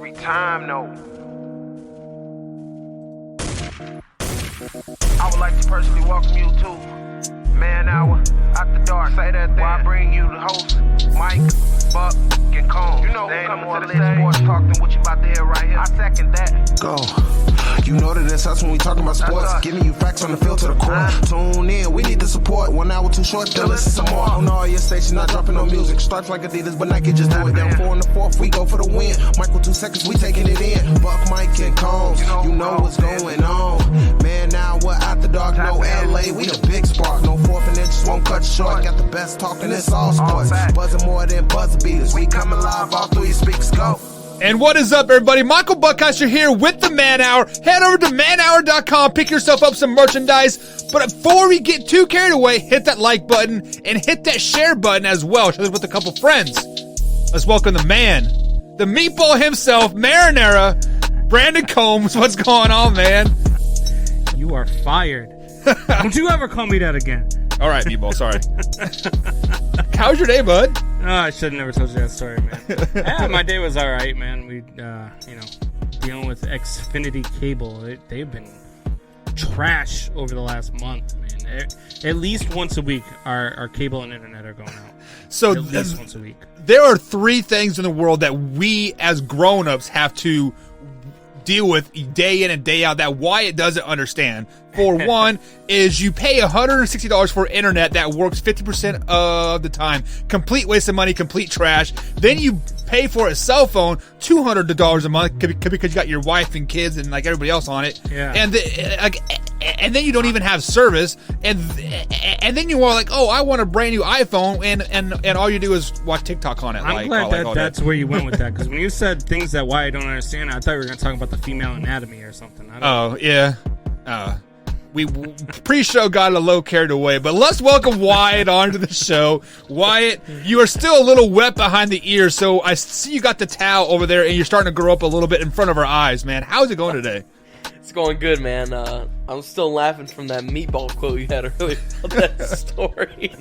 every time, though. I would like to personally welcome you to Man Hour After Dark. Say that thing. While I bring you the host, Mike, Buck, and Cone. You know, ain't no more to the sports talk than what you about to hear right here. I second that. Go. You know that it's us when we talking about sports. Giving you facts on the field to the core. Tune in, we need the support. 1 hour too short, then listen some more. On all your stations, not dropping no music. Stripes like Adidas, but Nike just do it. Down 4 in the 4th, we go for the win. Michael 2 seconds, we taking it in. Buck, Mike, and Combs, you know what's going on. Man, now we're After Dark, no LA, we the big spark. No 4th and inches won't cut short. Got the best talking, it's all sports. Buzzing more than buzzer beaters. We coming live all through your speakers, go. And what is up, everybody? Michael Buckeister here with the Man Hour. Head over to manhour.com, pick yourself up some merchandise. But before we get too carried away, hit that like button and hit that share button as well. Share this with a couple friends. Let's welcome the man, the meatball himself, Marinara, Brandon Combs. What's going on, man? You are fired. Don't you ever call me that again. All right, meatball, sorry. How's your day, bud? Oh, I should have never told you that story, man. Yeah, my day was all right, man. We, dealing with Xfinity Cable. They've been trash over the last month, man. At least once a week, our cable and internet are going out. So at least once a week. There are 3 things in the world that we as grown-ups have to deal with day in and day out that Wyatt doesn't understand. For one, is you pay $160 for internet that works 50% of the time. Complete waste of money, complete trash. Then you pay for a cell phone, $200 a month because you got your wife and kids and like everybody else on it. Yeah. And then you don't even have service. And then you are like, oh, I want a brand new iPhone, and all you do is watch TikTok on it. I'm glad that's where you went with that, because when you said things that Wyatt don't understand, I thought we were going to talk about the female anatomy or something. Yeah. We pre-show got a little carried away, but let's welcome Wyatt onto the show. Wyatt, you are still a little wet behind the ears, so I see you got the towel over there, and you're starting to grow up a little bit in front of our eyes, man. How's it going today? It's going good, man. I'm still laughing from that meatball quote you had earlier about that story.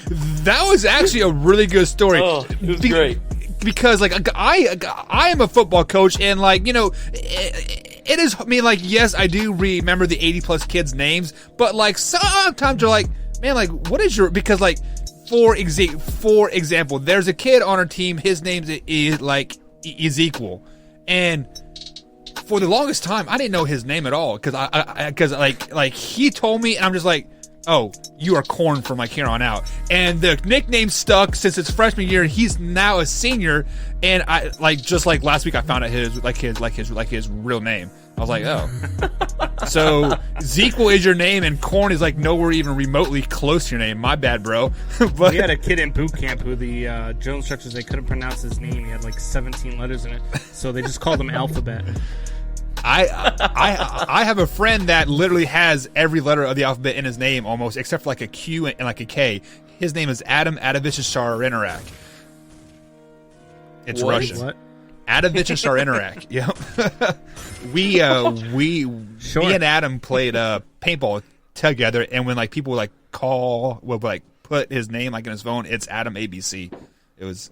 That was actually a really good story. Oh, it was great. Because, like, I am a football coach, and, like, you know, it is, I mean, like, yes, I do remember the 80-plus kids' names, but, like, sometimes you're like, man, like, what is your, because, like, for example, there's a kid on our team, his name is, like, Ezekiel, and for the longest time, I didn't know his name at all, because like, he told me, and I'm just like, oh, you are corn from like here on out. And the nickname stuck since his freshman year. He's now a senior, and I just like last week I found out his real name. I was like, oh. So Ezekiel is your name, and corn is like nowhere even remotely close to your name. My bad, bro. But we had a kid in boot camp who the drill instructors, they couldn't pronounce his name. He had like 17 letters in it, so they just called him Alphabet. I have a friend that literally has every letter of the alphabet in his name almost, except for like a Q and like a K. His name is Adam Adavich Sharainarak. It's What? Russian. What? Adavich Sharainarak. Yep. We and Adam played paintball together, and when like people would like would like put his name like in his phone, it's Adam ABC. It was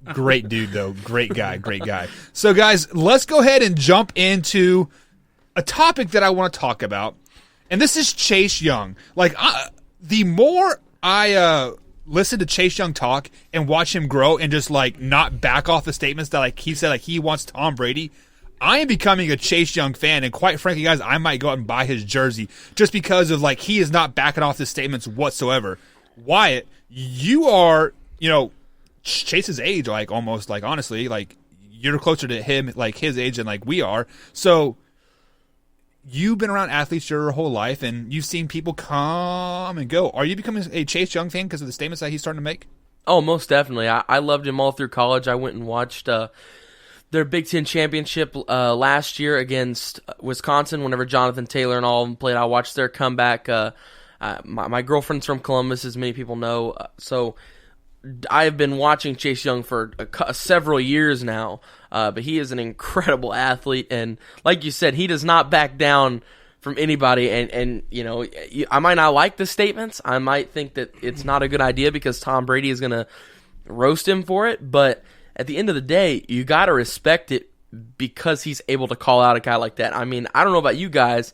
great dude though. Great guy. So guys, let's go ahead and jump into a topic that I want to talk about. And this is Chase Young. Like the more I listen to Chase Young talk and watch him grow and just like not back off the statements that like he said like he wants Tom Brady, I am becoming a Chase Young fan, and quite frankly, guys, I might go out and buy his jersey just because of like he is not backing off his statements whatsoever. Wyatt, you are, you know, Chase's age, like almost like honestly, like you're closer to him, like his age than like we are. So you've been around athletes your whole life, and you've seen people come and go. Are you becoming a Chase Young fan because of the statements that he's starting to make? Oh, most definitely. I loved him all through college. I went and watched their Big Ten championship last year against Wisconsin whenever Jonathan Taylor and all of them played. I watched their comeback. My girlfriend's from Columbus, as many people know, so I've been watching Chase Young for several years now, but he is an incredible athlete, and like you said, he does not back down from anybody, and you know, I might not like the statements, I might think that it's not a good idea because Tom Brady is going to roast him for it, but at the end of the day, you got to respect it because he's able to call out a guy like that. I mean, I don't know about you guys,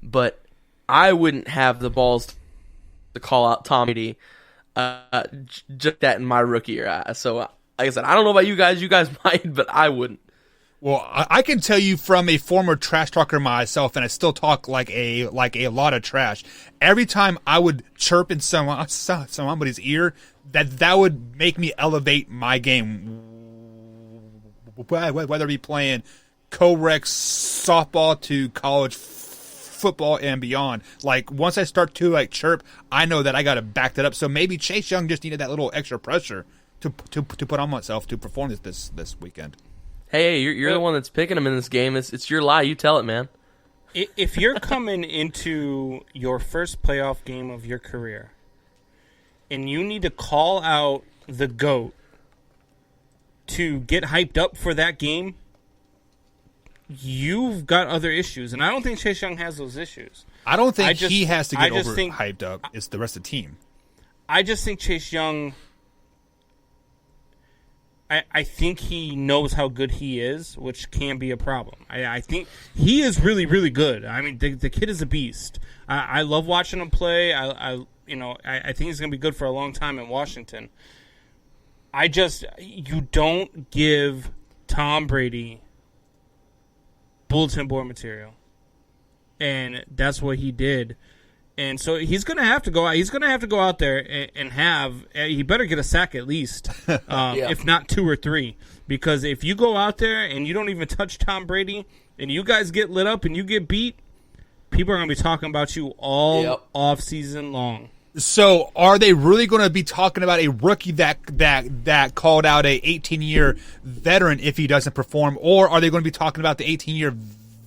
but I wouldn't have the balls to call out Tom Brady just that in my rookie year. So, like I said, I don't know about you guys. You guys might, but I wouldn't. Well, I can tell you from a former trash talker myself, and I still talk like a lot of trash. Every time I would chirp in somebody's ear, that would make me elevate my game. Whether it be playing co-rec softball to college football and beyond. Like, once I start to like chirp, I know that I got to back that up. So maybe Chase Young just needed that little extra pressure to put on myself to perform this weekend. Hey, you're the one that's picking him in this game. It's your lie. You tell it, man. If you're coming into your first playoff game of your career and you need to call out the GOAT to get hyped up for that game, you've got other issues. And I don't think Chase Young has those issues. I don't think he has to get hyped up. It's the rest of the team. I just think Chase Young... I think he knows how good he is, which can be a problem. I think he is really, really good. I mean, the kid is a beast. I love watching him play. I think he's going to be good for a long time in Washington. You don't give Tom Brady bulletin board material, and that's what he did. And so he's going to have to go out. He's going to have to go out there and have. He better get a sack at least, if not 2 or 3. Because if you go out there and you don't even touch Tom Brady, and you guys get lit up and you get beat, people are going to be talking about you all off season long. So are they really going to be talking about a rookie that called out a 18-year veteran if he doesn't perform, or are they going to be talking about the 18-year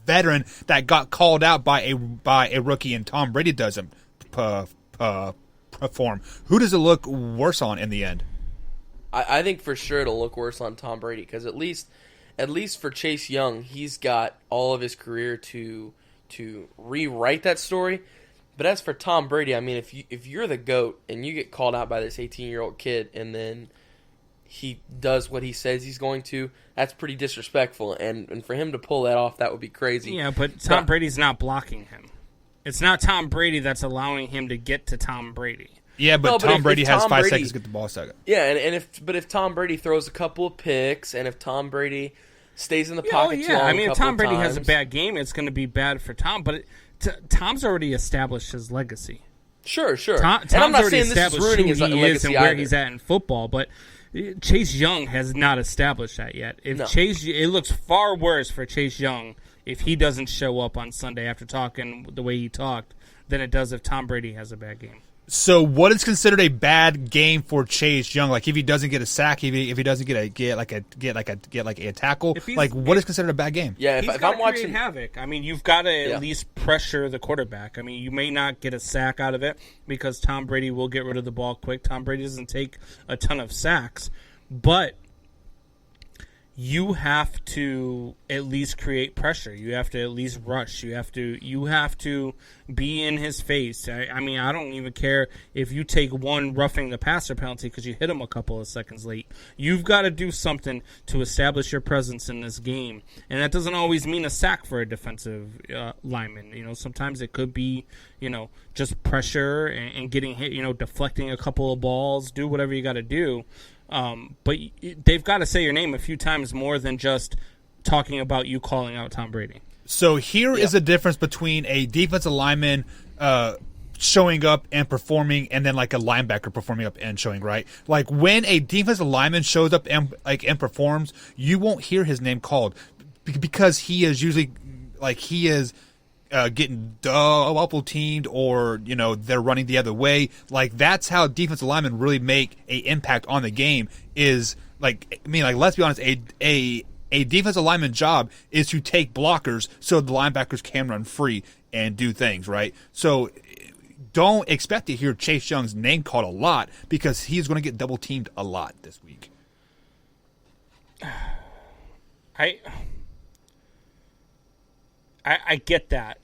veteran that got called out by a rookie and Tom Brady doesn't perform? Who does it look worse on in the end? I think for sure it'll look worse on Tom Brady because at least for Chase Young, he's got all of his career to rewrite that story. But as for Tom Brady, I mean, if you're the GOAT and you get called out by this 18-year-old kid and then he does what he says he's going to, that's pretty disrespectful. And for him to pull that off, that would be crazy. Yeah, but Tom Brady's not blocking him. It's not Tom Brady that's allowing him to get to Tom Brady. Yeah, but Tom Brady has 5 seconds to get the ball second. Yeah, and if Tom Brady throws a couple of picks and if Tom Brady stays in the pocket too long, I mean, if Tom Brady has a bad game, it's going to be bad for Tom. But Tom's already established his legacy. Sure. Tom's and I'm not already saying this is established ruining who his he is legacy and where either. he's at in football, but Chase Young has not established that yet. It looks far worse for Chase Young if he doesn't show up on Sunday after talking the way he talked than it does if Tom Brady has a bad game. So, what is considered a bad game for Chase Young? Like, if he doesn't get a sack, if he doesn't get a tackle, what is considered a bad game? Yeah, if I'm watching havoc, I mean, you've got to at least pressure the quarterback. I mean, you may not get a sack out of it because Tom Brady will get rid of the ball quick. Tom Brady doesn't take a ton of sacks, but you have to at least create pressure. You have to at least rush. You have to be in his face. I mean, I don't even care if you take one roughing the passer penalty because you hit him a couple of seconds late. You've got to do something to establish your presence in this game, and that doesn't always mean a sack for a defensive lineman. You know, sometimes it could be, just pressure and getting hit. Deflecting a couple of balls. Do whatever you got to do. But they've got to say your name a few times more than just talking about you calling out Tom Brady. So here is the difference between a defensive lineman showing up and performing and then like a linebacker performing up and showing, right? Like when a defensive lineman shows up and performs, you won't hear his name called because he is usually getting double teamed or, they're running the other way. Like that's how defensive linemen really make a impact on the game is let's be honest, a defensive lineman job is to take blockers so the linebackers can run free and do things, right? So don't expect to hear Chase Young's name called a lot because he's going to get double teamed a lot this week. I get that,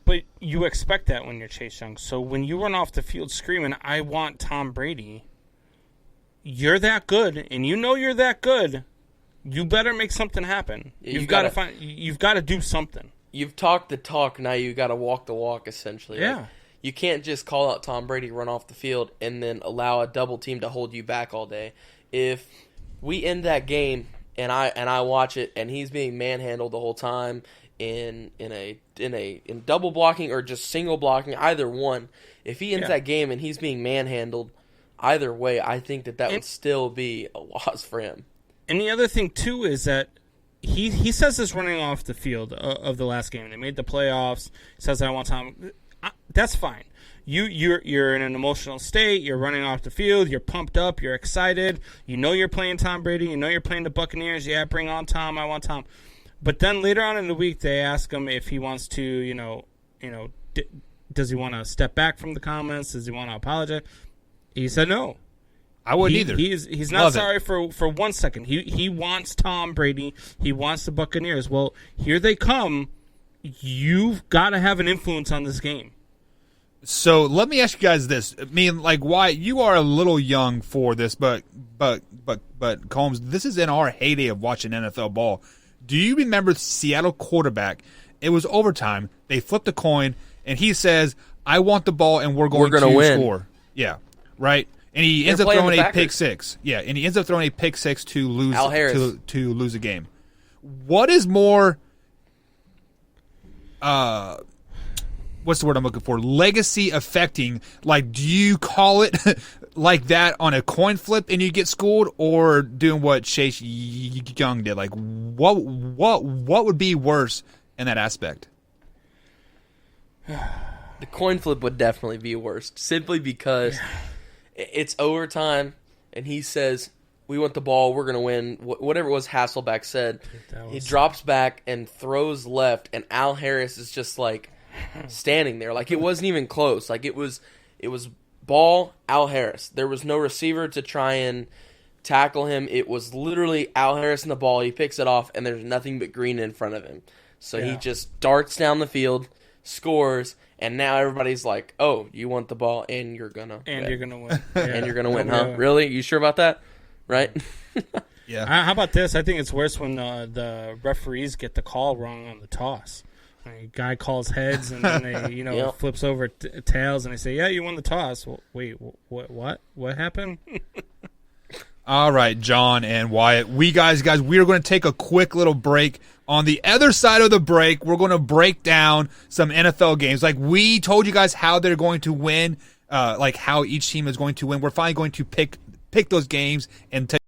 but you expect that when you're Chase Young. So when you run off the field screaming, I want Tom Brady, you're that good, and you know you're that good, you better make something happen. Yeah, You've got to do something. You've talked the talk, now you got to walk the walk, essentially. Yeah. Like, you can't just call out Tom Brady, run off the field, and then allow a double team to hold you back all day. If we end that game and I watch it and he's being manhandled the whole time in double blocking or just single blocking, either one. If he ends that game and he's being manhandled, either way, I think that would still be a loss for him. And the other thing too is that he says this running off the field of the last game. They made the playoffs. He says I want time. That's fine. You're in an emotional state. You're running off the field. You're pumped up. You're excited. You know you're playing Tom Brady. You know you're playing the Buccaneers. Yeah, bring on Tom. I want Tom. But then later on in the week, they ask him if he wants to, does he want to step back from the comments? Does he want to apologize? He said no. I wouldn't either. He's not sorry for 1 second. He wants Tom Brady. He wants the Buccaneers. Well, here they come. You've got to have an influence on this game. So let me ask you guys this. I mean, like, why you are a little young for this, but Combs, this is in our heyday of watching NFL ball. Do you remember Seattle quarterback? It was overtime. They flipped a coin, and he says, "I want the ball, and we're going to win." Score." Yeah, right. And he ends up throwing a pick six. Yeah, and he ends up throwing a pick six to lose Al Harris. to lose a game. What is more? What's the word I'm looking for? Legacy affecting. Like, do you call it like that on a coin flip and you get schooled, or doing what Chase Young did? Like, what would be worse in that aspect? The coin flip would definitely be worse, simply because it's overtime, and he says, "We want the ball. We're going to win." Whatever it was Hasselbeck said. He drops back and throws left, and Al Harris is just like standing there. Like, it wasn't even close. Like, it was ball, Al Harris. There was no receiver to try and tackle him. It was literally Al Harris and the ball. He picks it off, and there's nothing but green in front of him. So he just darts down the field, scores, and now everybody's like, "Oh, you want the ball, and you're gonna win. You're gonna win, and you're gonna win, huh? Really? You sure about that? Right?" Yeah. How about this? I think it's worse when the referees get the call wrong on the toss. A guy calls heads, and then they, flips over tails, and they say, "Yeah, you won the toss." Well, wait, what happened? All right, John and Wyatt. We are going to take a quick little break. On the other side of the break, we're going to break down some NFL games. Like, we told you guys how they're going to win, like how each team is going to win. We're finally going to pick those games and take.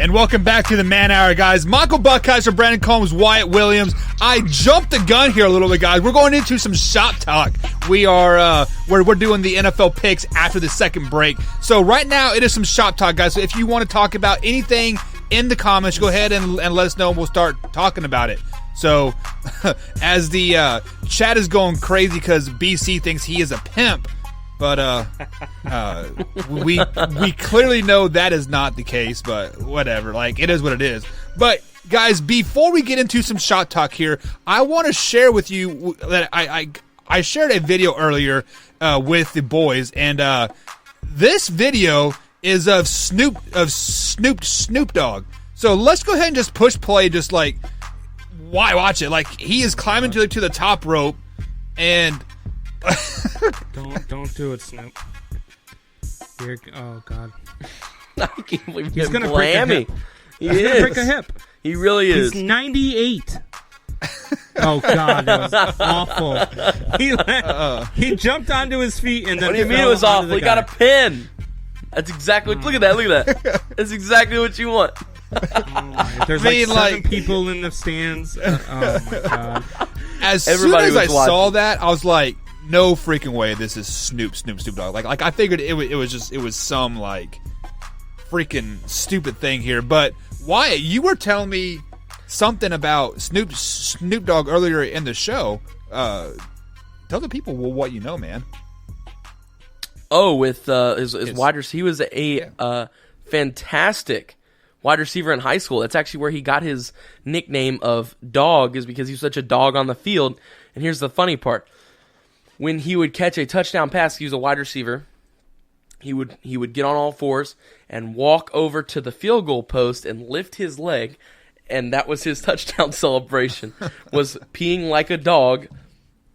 And welcome back to the Man Hour, guys. Michael Buckheiser, Brandon Combs, Wyatt Williams. I jumped the gun here a little bit, guys. We're going into some shop talk. We are we're doing the NFL picks after the second break. So right now it is some shop talk, guys. So if you want to talk about anything in the comments, go ahead and let us know, and we'll start talking about it. So as the chat is going crazy because BC thinks he is a pimp. But we clearly know that is not the case, but whatever. Like, it is what it is. But, guys, before we get into some shot talk here, I want to share with you that I shared a video earlier with the boys, and this video is of Snoop Dogg. So let's go ahead and just push play, just like, why watch it? Like, he is climbing to the top rope, and... Don't do it, Snoop. Oh God! I can't believe he's gonna break a hip. He's gonna break a hip. He really is. He's 98. Oh God, that was awful. He jumped onto his feet and then. What do you mean it was awful? He got a pin. That's exactly. Look at that. Look at that. That's exactly what you want. There's seven people in the stands. Oh my God! As soon as I saw that, I was like, no freaking way this is Snoop Dogg. Like I figured it was some like freaking stupid thing here. But Wyatt, you were telling me something about Snoop Dogg earlier in the show. Tell the people what you know, man. Oh, with his wide receiver, he was a fantastic wide receiver in high school. That's actually where he got his nickname of Dog, is because he was such a dog on the field. And here's the funny part. When he would catch a touchdown pass, he was a wide receiver, he would get on all fours and walk over to the field goal post and lift his leg, and that was his touchdown celebration, was peeing like a dog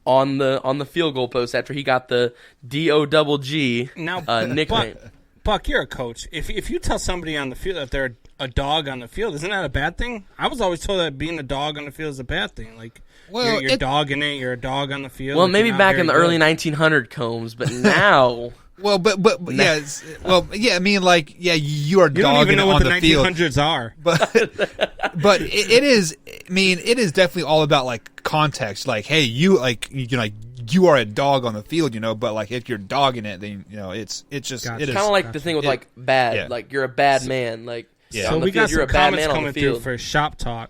on the field goal post after he got the DOGG nickname. Buck, you're a coach. If you tell somebody on the field that they're a dog on the field, isn't that a bad thing? I was always told that being a dog on the field is a bad thing. Like, you're dogging it, you're a dog on the field. Well, maybe back in the early 1900 Combs, but now... Well, but yeah, I mean, like, yeah, you are dogging on the field. You don't even know what the 1900s are. But it is. I mean, it is definitely all about like context. Like, hey, you are a dog on the field, But like, if you're dogging it, then it's just gotcha. It is kind of like the thing with like bad, like you're a bad man. Like, yeah. So we got some comments coming through field. for Shop Talk.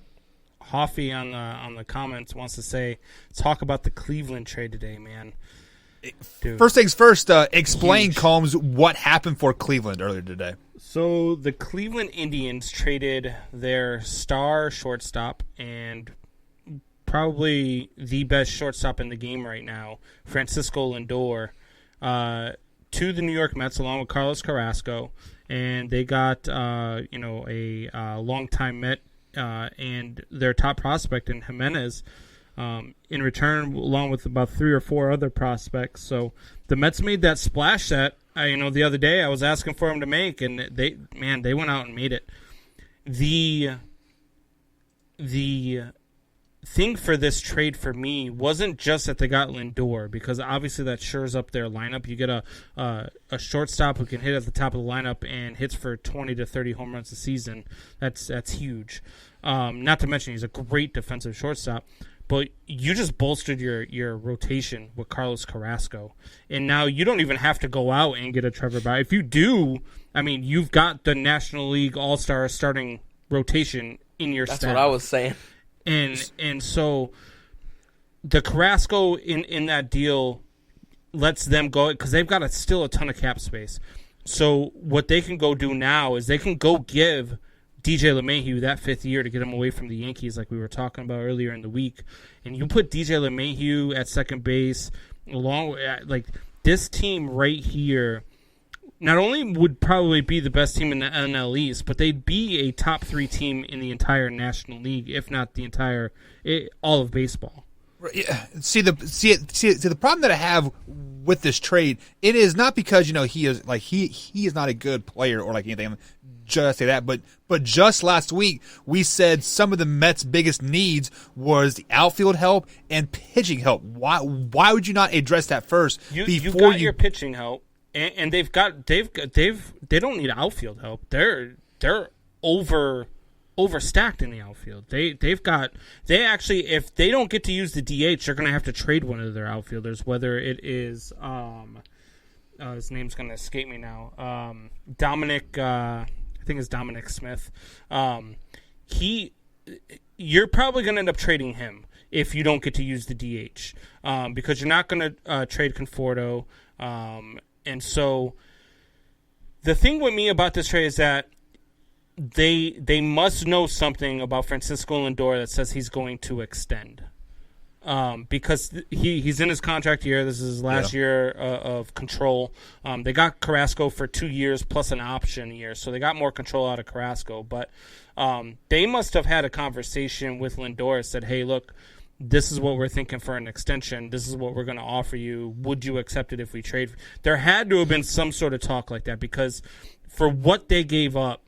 Hoffy on the comments wants to say, talk about the Cleveland trade today, man. Dude. First things first, explain, Combs, what happened for Cleveland earlier today. So the Cleveland Indians traded their star shortstop and probably the best shortstop in the game right now, Francisco Lindor, to the New York Mets along with Carlos Carrasco, and they got a longtime Met and their top prospect in Jimenez. In return, along with about 3 or 4 other prospects. So the Mets made that splash that the other day I was asking for them to make, and they went out and made it. The thing for this trade for me wasn't just that they got Lindor, because obviously that shores up their lineup. You get a shortstop who can hit at the top of the lineup and hits for 20 to 30 home runs a season. That's huge. Not to mention he's a great defensive shortstop. But you just bolstered your rotation with Carlos Carrasco. And now you don't even have to go out and get a Trevor Bauer. If you do, I mean, you've got the National League All-Star starting rotation in your staff. That's what I was saying. And so the Carrasco in that deal lets them go, because they've got still a ton of cap space. So what they can go do now is they can go give DJ LeMahieu that 5th year to get him away from the Yankees, like we were talking about earlier in the week. And you put DJ LeMahieu at second base, along with, like, this team right here, not only would probably be the best team in the NL East, but they'd be a top 3 team in the entire National League, if not the entire all of baseball. Yeah. See the problem that I have with this trade, it is not because he is like he is not a good player or like anything. Just say that, but just last week we said some of the Mets' biggest needs was the outfield help and pitching help. Why would you not address that first you got your pitching help, and they don't need outfield help. They're overstacked in the outfield. They actually, if they don't get to use the DH, they're going to have to trade one of their outfielders, whether it is his name's going to escape me now. Dominic. I think it's Dominic Smith. You're probably going to end up trading him if you don't get to use the DH, because you're not going to trade Conforto. And so the thing with me about this trade is that they must know something about Francisco Lindor that says he's going to extend. Because he's in his contract year. This is his last year of control. They got Carrasco for 2 years plus an option year, so they got more control out of Carrasco. But they must have had a conversation with Lindor and said, hey, look, this is what we're thinking for an extension. This is what we're going to offer you. Would you accept it if we trade? There had to have been some sort of talk like that, because for what they gave up,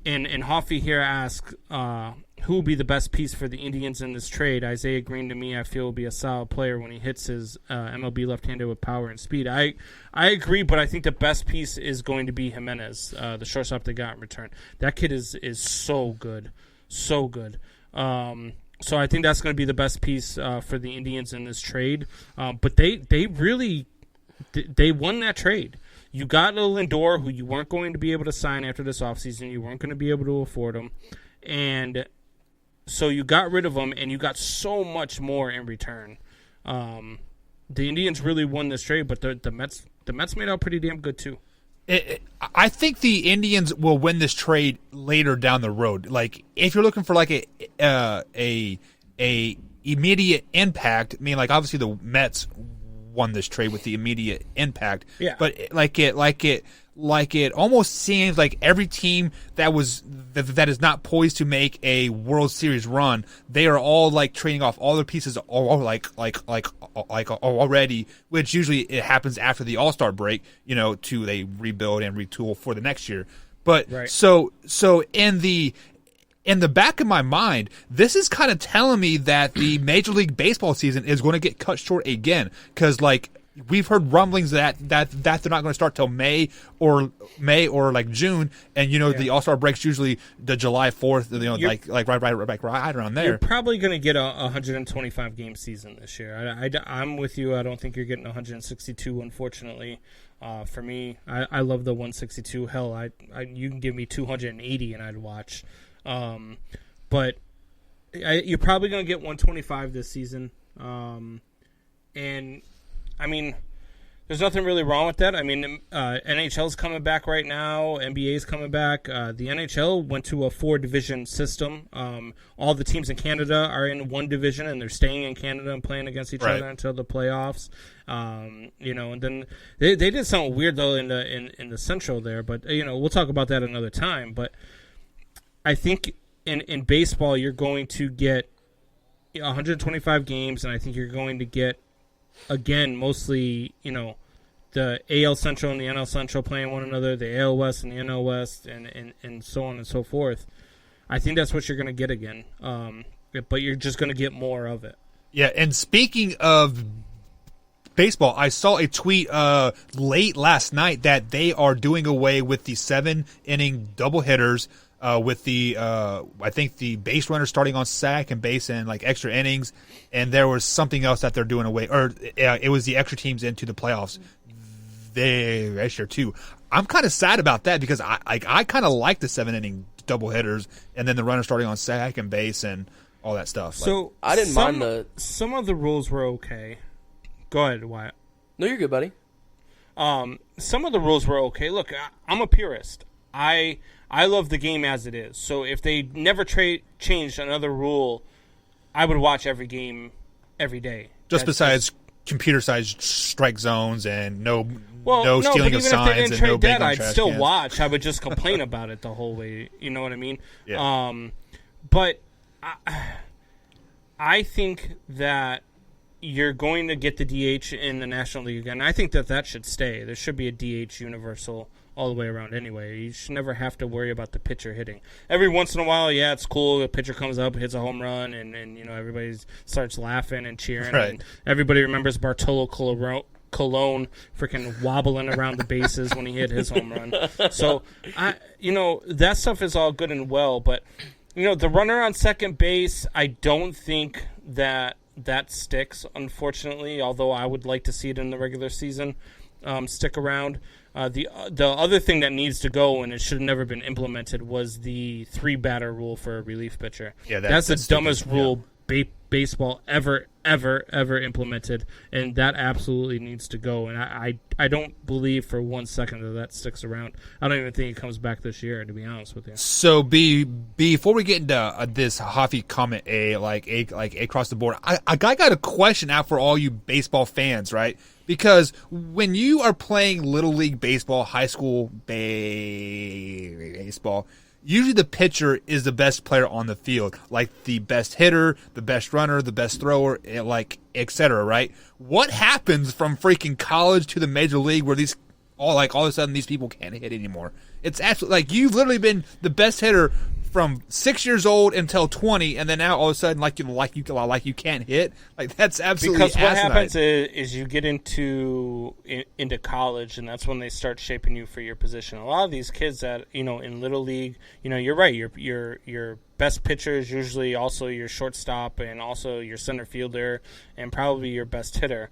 and Hoffy here asks, who will be the best piece for the Indians in this trade? Isaiah Green, to me, I feel will be a solid player when he hits his MLB left-handed with power and speed. I agree, but I think the best piece is going to be Jimenez, the shortstop they got in return. That kid is so good, so good. So I think that's going to be the best piece for the Indians in this trade. But they really won that trade. You got a Lindor who you weren't going to be able to sign after this offseason. You weren't going to be able to afford him. And So you got rid of him, and you got so much more in return. The Indians really won this trade, but the Mets made out pretty damn good too. I think the Indians will win this trade later down the road. Like if you're looking for like a immediate impact, I mean, like obviously the Mets won this trade with the immediate impact. Yeah. But it almost seems like every team that is not poised to make a World Series run, they are all like trading off all their pieces already, which usually it happens after the All-Star break, to they rebuild and retool for the next year. But right. so in the back of my mind, this is kind of telling me that the Major League Baseball season is going to get cut short again, because like we've heard rumblings that they're not going to start till May or like June, and the All-Star break's usually the July 4th, like right around there. You're probably going to get a 125 game season this year. I'm with you. I don't think you're getting 162, unfortunately. For me, I love the 162. Hell, you can give me 280 and I'd watch. But you're probably going to get 125 this season. And I mean, there's nothing really wrong with that. I mean, NHL's coming back right now. NBA's coming back. The NHL went to a 4-division system. All the teams in Canada are in one division, and they're staying in Canada and playing against each other until the playoffs. And then they did something weird though in the Central there, but we'll talk about that another time. But I think in baseball you're going to get 125 games, and I think you're going to get, again, mostly, the AL Central and the NL Central playing one another, the AL West and the NL West, and so on and so forth. I think that's what you're going to get again. But you're just going to get more of it. Yeah, and speaking of baseball, I saw a tweet late last night that they are doing away with the 7-inning doubleheaders. With the I think the base runner starting on second base and like extra innings, and there was something else that they're doing away, or it was the extra teams into the playoffs this year too. I'm kind of sad about that because I kind of like the 7-inning doubleheaders and then the runner starting on second base and all that stuff. So I didn't mind some of the rules were okay. Go ahead, Wyatt. No, you're good, buddy. Some of the rules were okay. Look, I'm a purist. I love the game as it is. So if they never changed another rule, I would watch every game every day. Besides computer-sized strike zones and no stealing of signs and no big on trash cans. Even if they didn't trade that, I'd still watch. I would just complain about it the whole way. You know what I mean? Yeah. But I think that you're going to get the DH in the National League again. I think that should stay. There should be a DH universal all the way around anyway. You should never have to worry about the pitcher hitting. Every once in a while, yeah, it's cool. The pitcher comes up, hits a home run, and everybody starts laughing and cheering. Right. And everybody remembers Bartolo Colon freaking wobbling around the bases when he hit his home run. So, that stuff is all good and well, but, the runner on second base, I don't think that sticks, unfortunately, although I would like to see it in the regular season stick around. The other thing that needs to go, and it should have never been implemented, was the 3-batter rule for a relief pitcher. Yeah, that's the dumbest rule baseball ever implemented, and that absolutely needs to go. And I don't believe for 1 second that sticks around. I don't even think it comes back this year, to be honest with you. So before we get into this Hoffy comment, like across the board, I got a question out for all you baseball fans, right? Because when you are playing Little League Baseball, high school baseball, usually the pitcher is the best player on the field, like the best hitter, the best runner, the best thrower, like etc. Right? What happens from freaking college to the major league where all of a sudden these people can't hit anymore? It's absolutely like you've literally been the best hitter from 6 years old until 20, and then now all of a sudden like you can't hit. Like that's absolutely because what asinine. happens is you get into college, and that's when they start shaping you for your position. A lot of these kids that in Little League, you're right. Your best pitcher is usually also your shortstop and also your center fielder and probably your best hitter.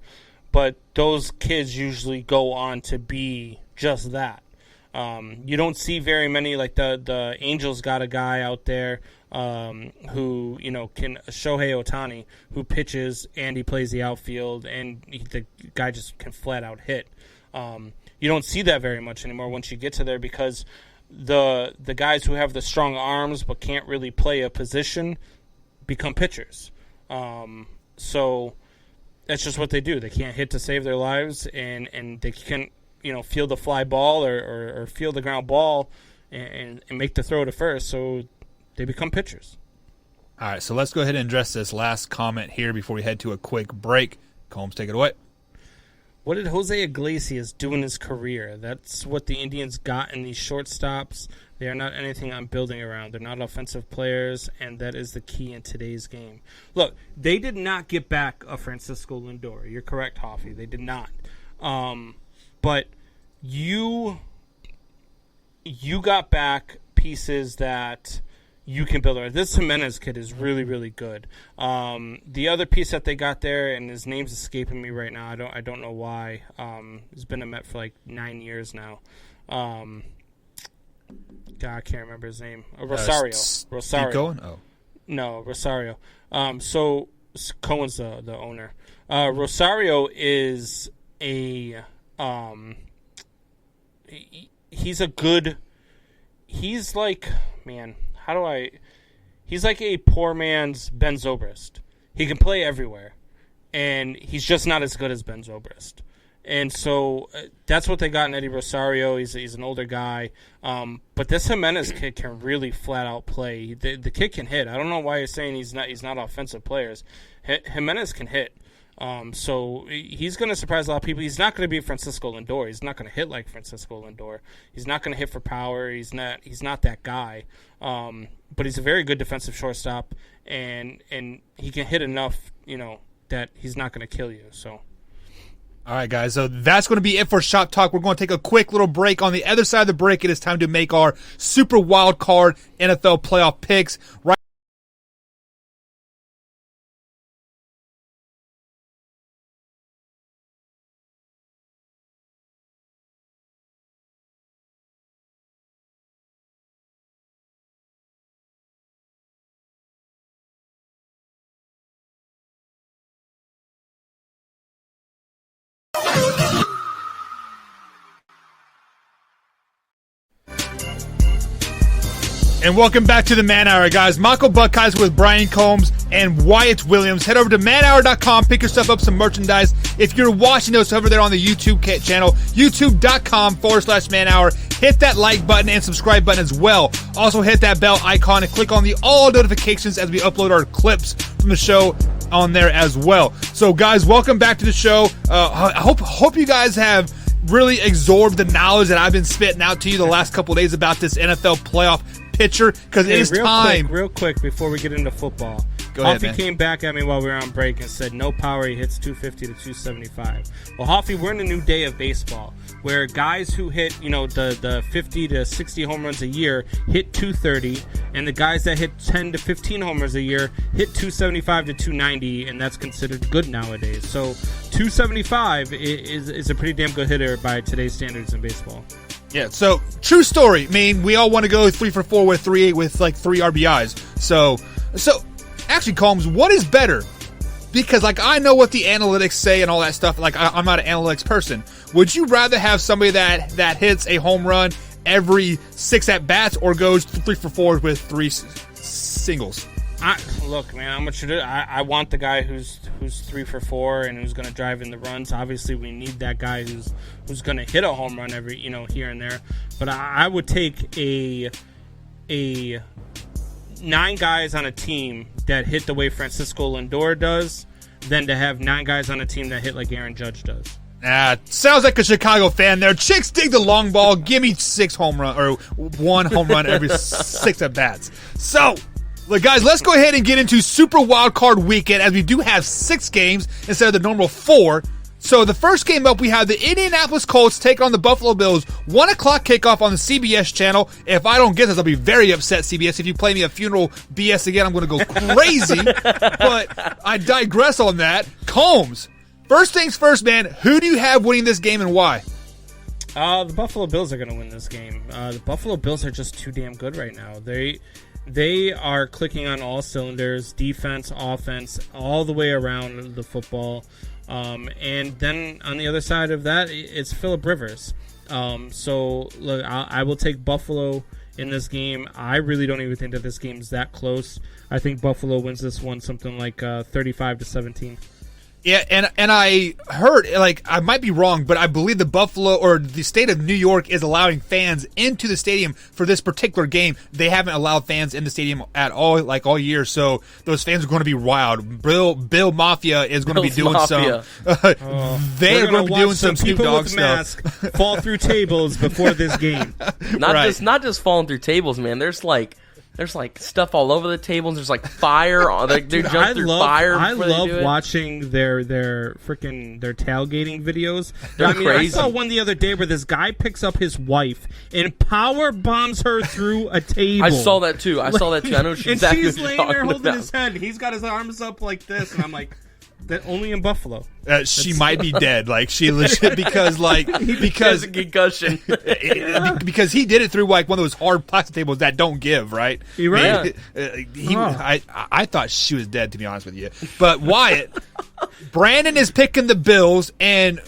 But those kids usually go on to be just that. You don't see very many, like the Angels got a guy out there who can Shohei Ohtani, who pitches and he plays the outfield, and the guy just can flat out hit. You don't see that very much anymore once you get to there, because the guys who have the strong arms but can't really play a position become pitchers. So that's just what they do. They can't hit to save their lives, and they can't field the fly ball or field the ground ball and make the throw to first. So they become pitchers. All right, so let's go ahead and address this last comment here before we head to a quick break. Combs, take it away. What did Jose Iglesias do in his career? That's what the Indians got in these shortstops. They are not anything I'm building around. They're not offensive players, and that is the key in today's game. Look, they did not get back a Francisco Lindor. You're correct, Hoffy. They did not. But you got back pieces that you can build around. This Jimenez kid is really, really good. The other piece that they got there, and his name's escaping me right now. I don't know why. He's been a Met for like 9 years now. God, I can't remember his name. Rosario. Rosario. Cohen? Oh. No, Rosario. So Cohen's the owner. Rosario is a he's like, man, he's like a poor man's Ben Zobrist. He can play everywhere, and he's just not as good as Ben Zobrist. And so that's what they got in Eddie Rosario. He's an older guy. But this Jimenez kid can really flat out play. The kid can hit. I don't know why you're saying he's not offensive players. Jimenez can hit. So he's going to surprise a lot of people. He's not going to be Francisco Lindor. He's not going to hit like Francisco Lindor. He's not going to hit for power. He's not that guy. But he's a very good defensive shortstop, and he can hit enough, that he's not going to kill you. So. All right, guys, so that's going to be it for Shop Talk. We're going to take a quick little break. On the other side of the break, it is time to make our Super Wild Card NFL playoff picks. Right. And welcome back to the Man Hour, guys. Michael Buckeyes with Brian Combs and Wyatt Williams. Head over to manhour.com, pick yourself up some merchandise. If you're watching us over there on the YouTube channel, youtube.com/Man Hour, hit that like button and subscribe button as well. Also hit that bell icon and click on the all notifications as we upload our clips from the show on there as well. So, guys, welcome back to the show. I hope you guys have really absorbed the knowledge that I've been spitting out to you the last couple of days about this NFL playoff picture, because it is time. Real quick, before we get into football, Go ahead, Hoffy came back at me while we were on break and said no power, he hits 250 to 275. Well, Hoffy, we're in a new day of baseball where guys who hit, the 50 to 60 home runs a year hit 230, and the guys that hit 10 to 15 homers a year hit 275 to 290, and that's considered good nowadays. So 275 is a pretty damn good hitter by today's standards in baseball. Yeah, so true story. I mean, we all want to go 3 for 4 with three RBIs. So actually, Combs, what is better? Because I know what the analytics say and all that stuff. I'm not an analytics person. Would you rather have somebody that hits a home run every 6 at bats, or goes 3 for 4 with 3 singles? Look, man, I'm a shooter. I want the guy who's 3 for 4 and who's going to drive in the runs. Obviously, we need that guy who's going to hit a home run every here and there. But I would take a 9 guys on a team that hit the way Francisco Lindor does than to have 9 guys on a team that hit like Aaron Judge does. Sounds like a Chicago fan there. Chicks dig the long ball. Give me 6 home run or 1 home run every 6 at bats. So. Look, guys, let's go ahead and get into Super Wild Card Weekend, as we do have 6 games instead of the normal 4. So the first game up, we have the Indianapolis Colts take on the Buffalo Bills. 1 o'clock kickoff on the CBS channel. If I don't get this, I'll be very upset, CBS. If you play me a funeral BS again, I'm going to go crazy. But I digress on that. Combs, first things first, man. Who do you have winning this game and why? The Buffalo Bills are going to win this game. The Buffalo Bills are just too damn good right now. They are clicking on all cylinders, defense, offense, all the way around the football. And then on the other side of that, it's Phillip Rivers. So look, I will take Buffalo in this game. I really don't even think that this game is that close. I think Buffalo wins this one something like 35-17. Yeah, and I heard, like, I might be wrong, but I believe the Buffalo or the state of New York is allowing fans into the stadium for this particular game. They haven't allowed fans in the stadium at all, like, all year, so those fans are going to be wild. Bill Mafia is going to be doing some. They are going to be doing some Snoop Dogg stuff. Fall through tables before this game. Not just falling through tables, man. There's like stuff all over the tables. There's like fire. They're jumping through fire. I love watching their tailgating videos. They're crazy. I saw one the other day where this guy picks up his wife and power bombs her through a table. I saw that too. I know she's and she's laying there holding his head. He's got his arms up like this, and I'm like, that only in Buffalo. She might be dead. Like she legit because a concussion. Because he did it through like one of those hard plastic tables that don't give, right? You're right. I thought she was dead, to be honest with you. But Wyatt, Brandon is picking the Bills, and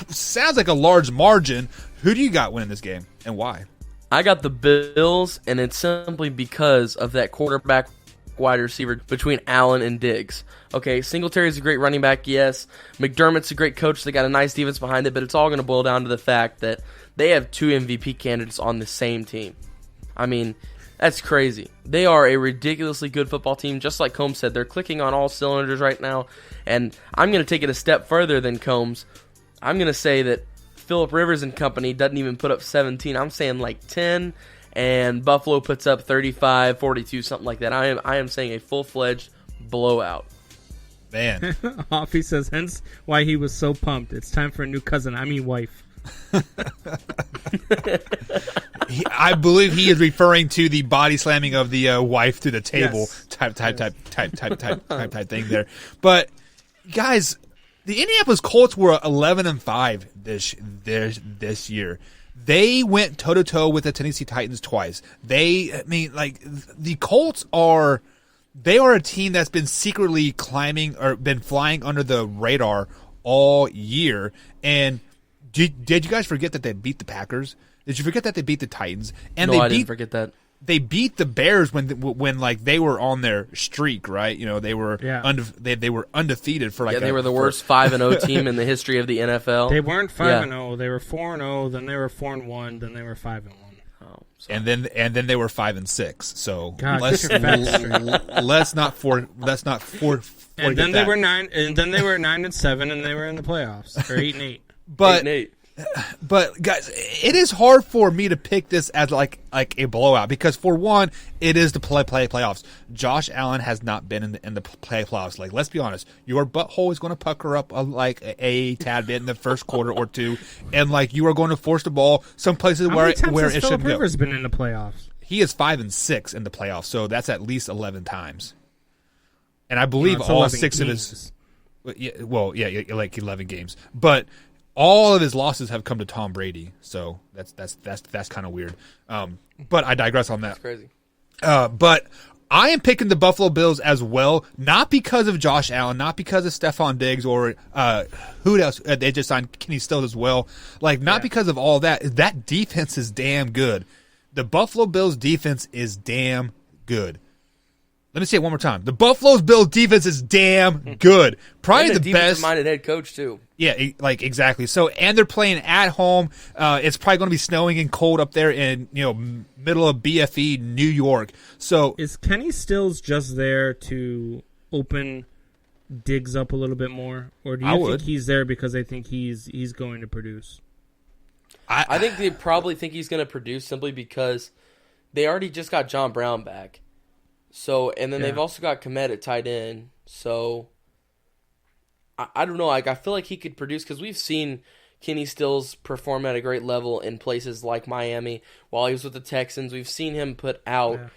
sounds like a large margin. Who do you got winning this game, and why? I got the Bills, and it's simply because of that quarterback wide receiver between Allen and Diggs. Okay, Singletary's a great running back, yes. McDermott's a great coach. They got a nice defense behind it, but it's all going to boil down to the fact that they have 2 MVP candidates on the same team. I mean, that's crazy. They are a ridiculously good football team. Just like Combs said, they're clicking on all cylinders right now, and I'm going to take it a step further than Combs. I'm going to say that Phillip Rivers and company doesn't even put up 17. I'm saying like 10, and Buffalo puts up 35, 42, something like that. I am saying a full-fledged blowout. Man. Hoffy says, hence why he was so pumped. It's time for a new cousin. I mean wife. I believe he is referring to the body slamming of the wife through the table type thing there. But guys, the Indianapolis Colts were 11-5 this year. They went toe-to-toe with the Tennessee Titans twice. The Colts are a team that's been secretly climbing or been flying under the radar all year. And did you guys forget that they beat the Packers? Did you forget that they beat the Titans? And I didn't forget that. They beat the Bears when like they were on their streak, right? You know, they were they were undefeated for they were the worst 5-0 team in the history of the NFL. They weren't 5-0. They were 4-0. Then they were 4-1. Then they were 5-1. Oh, and then they were 5-6. So God, let's not for and then they were 9. And then they were 9-7, and they were in the playoffs or 8-8. But 8-8. But guys, it is hard for me to pick this as like a blowout because for one, it is the playoffs. Josh Allen has not been in the playoffs. Like, let's be honest, your butthole is going to pucker up a tad bit in the first quarter or two, and like you are going to force the ball some places where it shouldn't go. Phillip Rivers been in the playoffs? He is 5-6 in the playoffs, so that's at least 11 times. And I believe all 6 of his. Like 11 games, but. All of his losses have come to Tom Brady, so that's kind of weird. But I digress on that. That's crazy. But I am picking the Buffalo Bills as well, not because of Josh Allen, not because of Stephon Diggs or who else. They just signed Kenny Stills as well. Like not because of all that. That defense is damn good. The Buffalo Bills defense is damn good. Let me say it one more time. The Buffalo Bills defense is damn good. Probably the best. Minded head coach too. Yeah, exactly. So, and they're playing at home. It's probably going to be snowing and cold up there in middle of BFE, New York. So, is Kenny Stills just there to open Diggs up a little bit more, or do you think he's there because they think he's going to produce? I think they probably think he's going to produce simply because they already just got John Brown back. So, and then they've also got Komet at tight end. So, I don't know. Like, I feel like he could produce because we've seen Kenny Stills perform at a great level in places like Miami. While he was with the Texans, we've seen him put out. Yeah.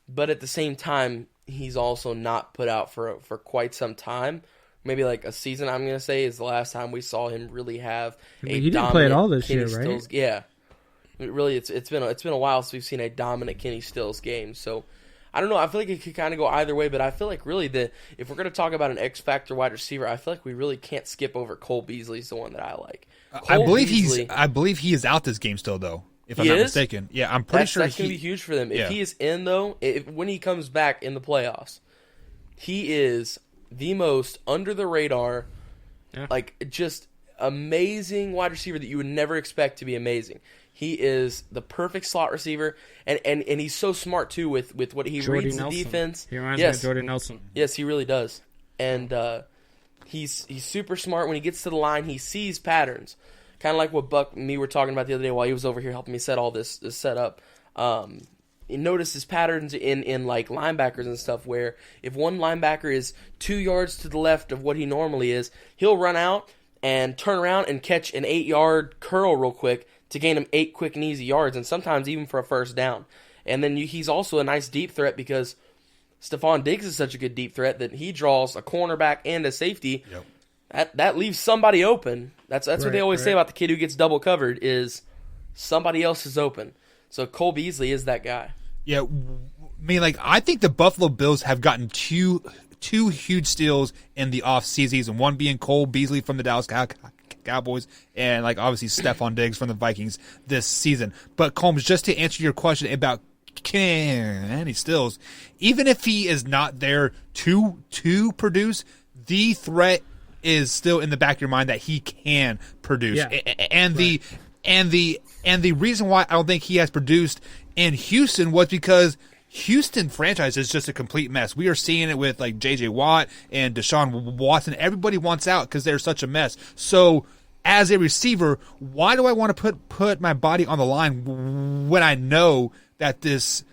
But at the same time, he's also not put out for quite some time. Maybe like a season, I'm going to say, is the last time we saw him really have he didn't play at all this Kenny year, Stills. Right? Yeah. It's been a while since we've seen a dominant Kenny Stills game. So, I don't know. I feel like it could kind of go either way, but I feel like really if we're going to talk about an X factor wide receiver, I feel like we really can't skip over Cole Beasley's the one that I like. I believe he is out this game still though. If I'm not mistaken, yeah, I'm pretty sure that's going to be huge for them. If he is in though, when he comes back in the playoffs, he is the most under the radar, like just amazing wide receiver that you would never expect to be amazing. He is the perfect slot receiver, and he's so smart too with what he reads the defense. He reminds me of Jordan Nelson. Yes, he really does, and he's super smart. When he gets to the line, he sees patterns, kind of like what Buck and me were talking about the other day while he was over here helping me set all this setup. He notices patterns in like linebackers and stuff where if one linebacker is 2 yards to the left of what he normally is, he'll run out and turn around and catch an 8-yard curl real quick to gain him 8 quick and easy yards, and sometimes even for a first down. And then he's also a nice deep threat because Stephon Diggs is such a good deep threat that he draws a cornerback and a safety. Yep. That leaves somebody open. That's what they always say about the kid who gets double covered is somebody else is open. So Cole Beasley is that guy. Yeah, I mean, like I think the Buffalo Bills have gotten two huge steals in the offseason, one being Cole Beasley from the Dallas Cowboys and like obviously Stephon Diggs from the Vikings this season. But Combs, just to answer your question about Kenny Stills, even if he is not there to produce, the threat is still in the back of your mind that he can produce. Yeah. And the reason why I don't think he has produced in Houston was because Houston franchise is just a complete mess. We are seeing it with like J.J. Watt and Deshaun Watson. Everybody wants out because they're such a mess. So as a receiver, why do I want to put my body on the line when I know that this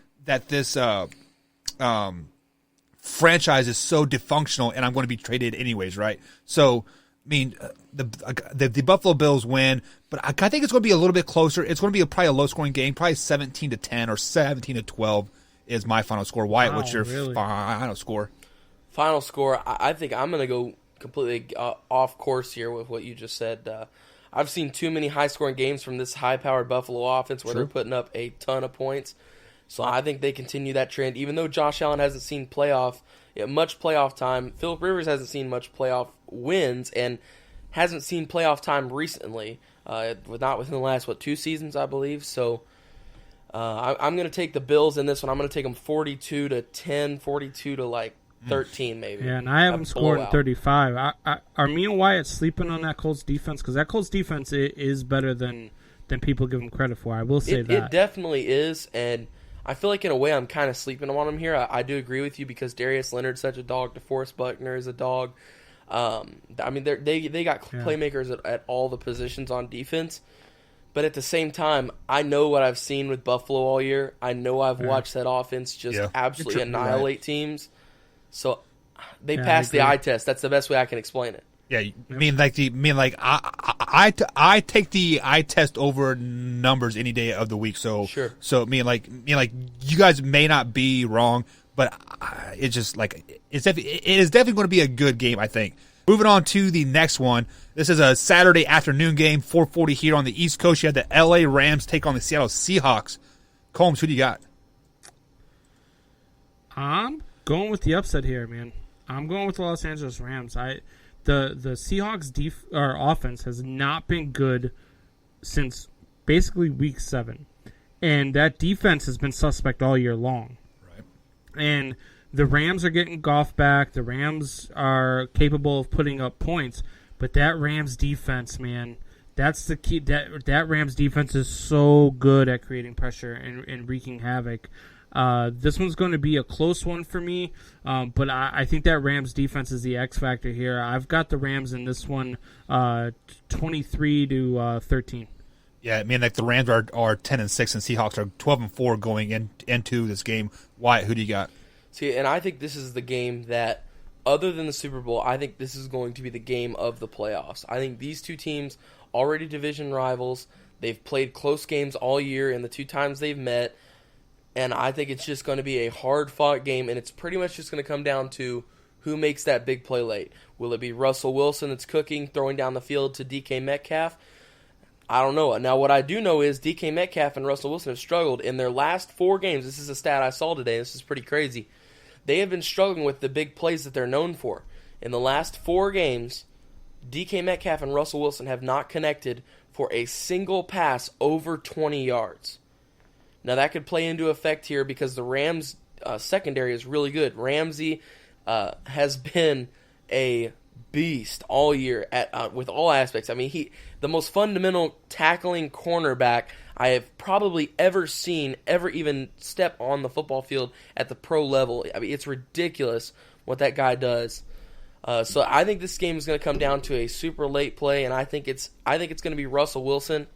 franchise is so dysfunctional and I'm going to be traded anyways, right? So, I mean, the Buffalo Bills win, but I think it's going to be a little bit closer. It's going to be probably a low-scoring game, probably 17-10 or 17-12 is my final score. Wyatt, what's your final score? Final score, I think I'm going to go completely off course here with what you just said. I've seen too many high-scoring games from this high-powered Buffalo offense where they're putting up a ton of points. So I think they continue that trend. Even though Josh Allen hasn't seen much playoff time, Phillip Rivers hasn't seen much playoff wins and hasn't seen playoff time recently. Not within the last, 2 seasons, I believe. So I'm going to take the Bills in this one. I'm going to take them 42-10, 42-13 maybe. Yeah, and I have them scoring 35. Are me and Wyatt sleeping on that Colts defense? Because that Colts defense is better than people give them credit for. I will say that. It definitely is, and I feel like in a way I'm kind of sleeping on them here. I do agree with you because Darius Leonard's such a dog. DeForest Buckner is a dog. I mean, they got playmakers at all the positions on defense. But at the same time, I know what I've seen with Buffalo all year. I know I've watched that offense just absolutely annihilate teams. So they passed the eye test. That's the best way I can explain it. Yeah, I take the eye test over numbers any day of the week. So sure. So you guys may not be wrong, but it's just like it is definitely going to be a good game, I think. Moving on to the next one. This is a Saturday afternoon game, 4:40 here on the East Coast. You had the LA Rams take on the Seattle Seahawks. Combs, who do you got? I'm going with the upset here, man. I'm going with the Los Angeles Rams. The Seahawks offense has not been good since basically week 7. And that defense has been suspect all year long. Right. And the Rams are getting Goff back. The Rams are capable of putting up points. But that Rams defense, man, that's the key. That Rams defense is so good at creating pressure and wreaking havoc. This one's going to be a close one for me, but I think that Rams defense is the X factor here. I've got the Rams in this one, 23-13. Yeah, I mean, like the Rams are 10-6, and Seahawks are 12-4 going into this game. Wyatt, who do you got? See, and I think this is the game that, other than the Super Bowl, I think this is going to be the game of the playoffs. I think these two teams already division rivals. They've played close games all year in the 2 times they've met. And I think it's just going to be a hard-fought game, and it's pretty much just going to come down to who makes that big play late. Will it be Russell Wilson that's cooking, throwing down the field to DK Metcalf? I don't know. Now, what I do know is DK Metcalf and Russell Wilson have struggled in their last 4 games. This is a stat I saw today. This is pretty crazy. They have been struggling with the big plays that they're known for. In the last 4 games, DK Metcalf and Russell Wilson have not connected for a single pass over 20 yards. Now, that could play into effect here because the Rams' secondary is really good. Ramsey has been a beast all year with all aspects. I mean, the most fundamental tackling cornerback I have probably ever seen, ever even step on the football field at the pro level. I mean, it's ridiculous what that guy does. So I think this game is going to come down to a super late play, and I think it's going to be Russell Wilson